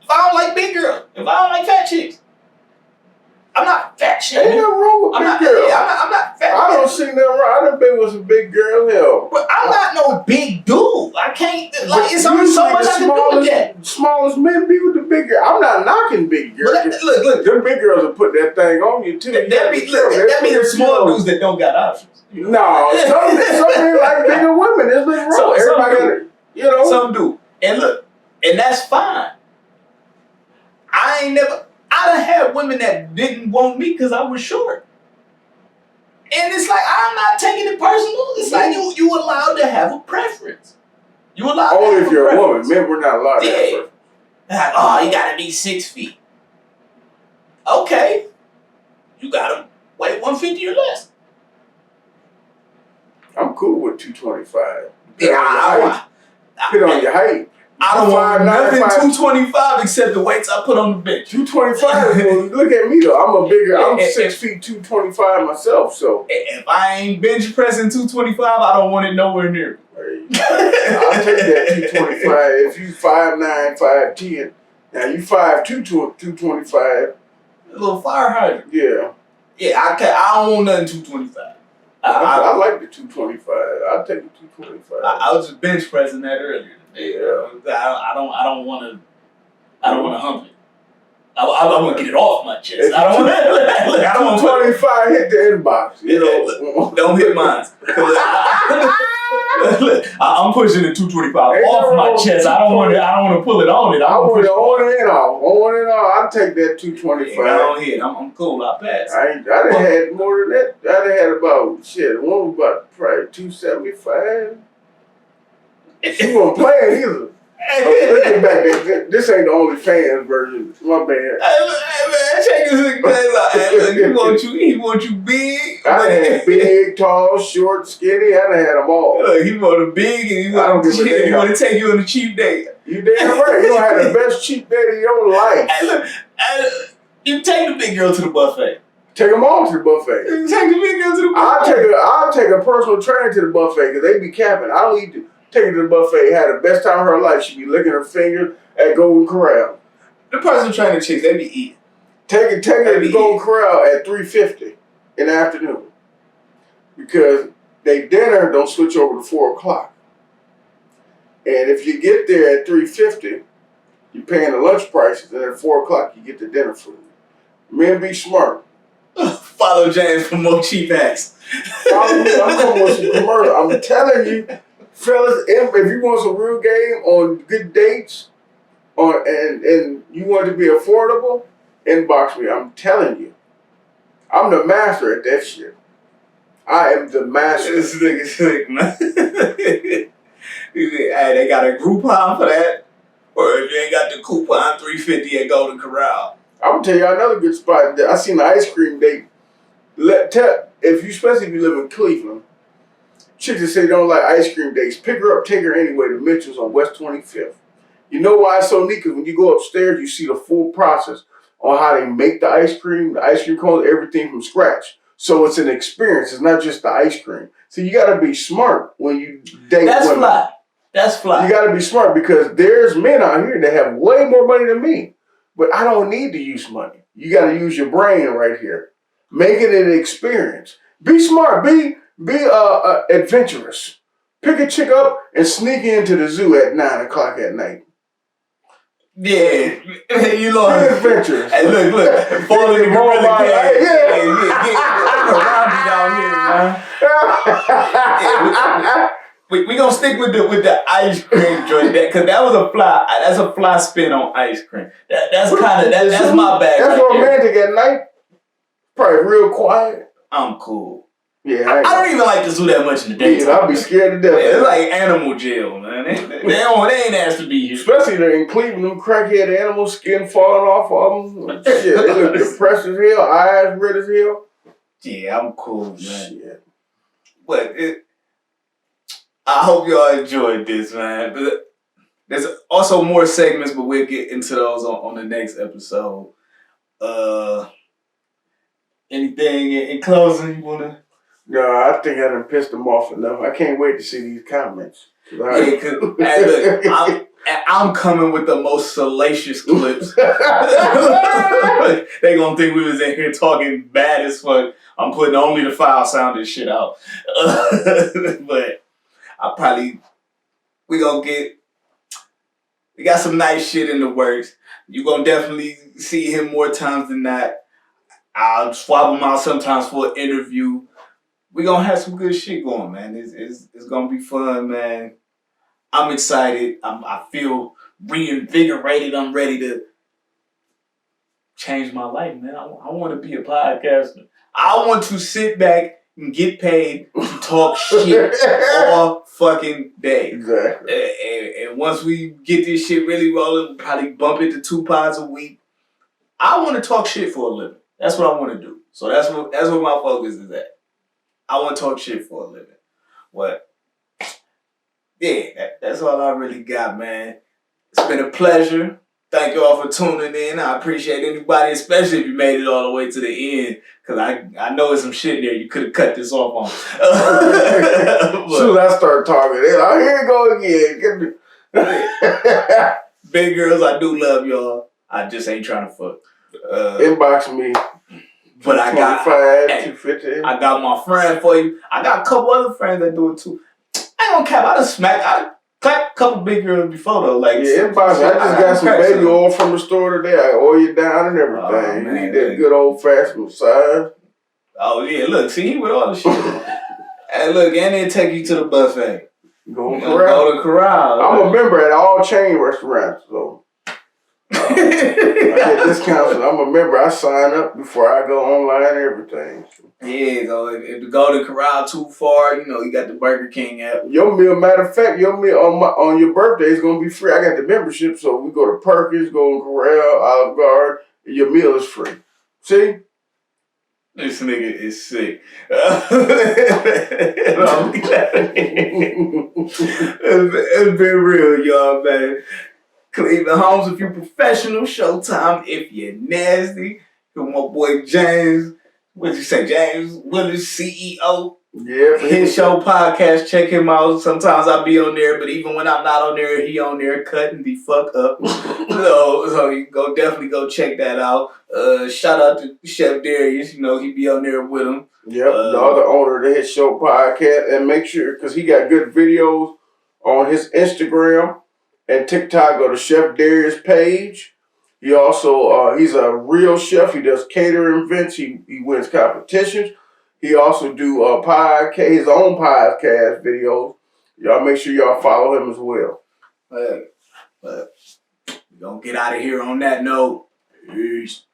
if I don't like big girls, if I don't like fat chicks, I'm not fat shaming. Ain't nothing wrong with big girls. Yeah, I'm not fat. I don't see nothing wrong. I done been with some big girls, hell. But I'm not no big dude. I can't, like, it's only so much I can do with that. Smallest men be with the big girls. I'm not knocking big girls. But look. Them big girls will put that thing on you, too. That be the small dudes that don't got options. No, some men like bigger women. There's nothing wrong. Everybody got it, you know. Some do. And look, and that's fine. I done had women that didn't want me because I was short. And it's like, I'm not taking it personal. It's like you allowed to have a preference. You allowed only to have if you're a woman. preference. Men were not allowed to have a preference. Like, oh, you gotta be 6 feet. Okay. You gotta weigh 150 or less. I'm cool with 225. Yeah, Put on your height. I don't want nothing 225 except the weights I put on the bench. 225. Well, look at me though. I'm 6 feet 225 myself. So if I ain't bench pressing 225, I don't want it nowhere near. I'll take that 225. If you 5'9", 5'10", now you 5'2", 225. A little fire hydrant. Yeah. Yeah, I don't want nothing 225. I like the 225. I'll take the 225. I was just bench pressing that earlier today. Yeah. I don't want to hump it. I want to get it off my chest. I don't want 225 hit the inbox. You know, don't hit mine. I'm pushing the 225 off my chest. I don't want to pull it on it. I want it on and off. On and off. I'll take that 225. I don't hit. I'm cool. I pass. I done had more than that. I done had about one was about probably 275. She wasn't playing either. Looking back, this ain't the only fans version. My bad. Hey man, check this nigga out. He want you big. I had big, tall, short, skinny. I done had them all. Look, he want a big and he want to take you on a cheap date. You damn right. You gonna have the best cheap date of your life. Hey, look, you take the big girl to the buffet. Take them all to the buffet. You take the big girl to the buffet. I'll take a personal trainer to the buffet because they be capping. I don't need to. Take her to the buffet, had the best time of her life. She be licking her finger at Golden Corral. The personal trainer chicks, they be eating. Take her to Golden Corral at 3:50 in the afternoon. Because they dinner don't switch over to 4 o'clock. And if you get there at 3:50, you're paying the lunch prices, and at 4 o'clock you get the dinner food. Men be smart. Follow James for more cheap ass. I'm coming with some commercial. I'm telling you. Fellas, if you want some real game on good dates, and you want it to be affordable, inbox me. I'm telling you, I'm the master at that shit. I am the master. This nigga sick, man. Hey, they got a Groupon for that, or if you ain't got the coupon, $3.50 at Golden Corral. I'm gonna tell you another good spot. I seen the ice cream date. Especially if you live in Cleveland. Chicks that say they don't like ice cream dates, pick her up, take her anyway to Mitchell's on West 25th. You know why it's so neat? Because when you go upstairs, you see the full process on how they make the ice cream cones, everything from scratch. So it's an experience. It's not just the ice cream. So you got to be smart when you date women. That's fly. You got to be smart because there's men out here that have way more money than me. But I don't need to use money. You got to use your brain right here. Make it an experience. Be smart. Be adventurous. Pick a chick up and sneak into the zoo at 9 o'clock at night. Yeah, you know. Be adventurous. Hey, look, falling in the gorilla cage. Yeah, down here, man. We gonna stick with the ice cream joint because that was a fly. That's a fly spin on ice cream. That's my bag. That's romantic at night. Probably real quiet. I'm cool. Yeah, I don't even like the zoo that much in the daytime. I'll be scared to death. Yeah, it's like animal jail, man. They ain't asked to be here. Especially in Cleveland, them crackhead animals, skin falling off of them. Shit, they look depressed as hell, eyes red as hell. Yeah, I'm cool, man. Shit. But I hope y'all enjoyed this, man. But there's also more segments, but we'll get into those on the next episode. Anything in closing you wanna? No, I think I done pissed them off enough. I can't wait to see these comments. Yeah, cause hey, look, I'm coming with the most salacious clips. They gonna think we was in here talking bad as fuck. I'm putting only the foul sounding shit out. But we got some nice shit in the works. You gonna definitely see him more times than that. I'll swap him out sometimes for an interview. We gonna have some good shit going, man. It's gonna be fun, man. I'm excited. I feel reinvigorated. I'm ready to change my life, man. I want to be a podcaster. I want to sit back and get paid to talk shit all fucking day. Exactly. And once we get this shit really rolling, we'll probably bump it to 2 pods a week. I want to talk shit for a living. That's what I want to do. So that's what my focus is at. I want to talk shit for a living. What? Yeah, that's all I really got, man. It's been a pleasure. Thank you all for tuning in. I appreciate anybody, especially if you made it all the way to the end, because I know there's some shit there you could have cut this off on. As soon as I start talking, they're like, here you go again. Big girls, I do love y'all. I just ain't trying to fuck. Inbox me. But I got 250. I got my friend for you. I got a couple other friends that do it too. I don't care. I clapped a couple big girls before though. Like yeah, inbox. I just got some baby oil from the store today. I oil you down and everything. You need that good old fashioned massage. Oh yeah, look, see he with all the shit. Hey, look, and they take you to the buffet. Go to Corral. I'm a member at all chain restaurants, so. I get discounts. I'm a member. I sign up before I go online and everything. Yeah, so if you go to Corral too far, you got the Burger King app. Your meal, matter of fact, your meal on your birthday is gonna be free. I got the membership, so we go to Perkins, go to Corral, Olive Garden. Your meal is free. See? This nigga is sick. It's been real, y'all, man. Cleveland Homes if you're professional, Showtime if you're nasty. With my boy James, what'd you say, James Willis, CEO. Yeah, Hitshow podcast, check him out. Sometimes I be on there, but even when I'm not on there, he on there cutting the fuck up. so you definitely go check that out. Shout out to Chef Darius, he be on there with him. Yep, the other owner of the Hitshow podcast, and make sure because he got good videos on his Instagram and TikTok. Go to Chef Darius page. He also he's a real chef. He does catering events. He wins competitions. He also do his own podcast videos. Y'all make sure y'all follow him as well. But we're gonna get out of here on that note. Peace.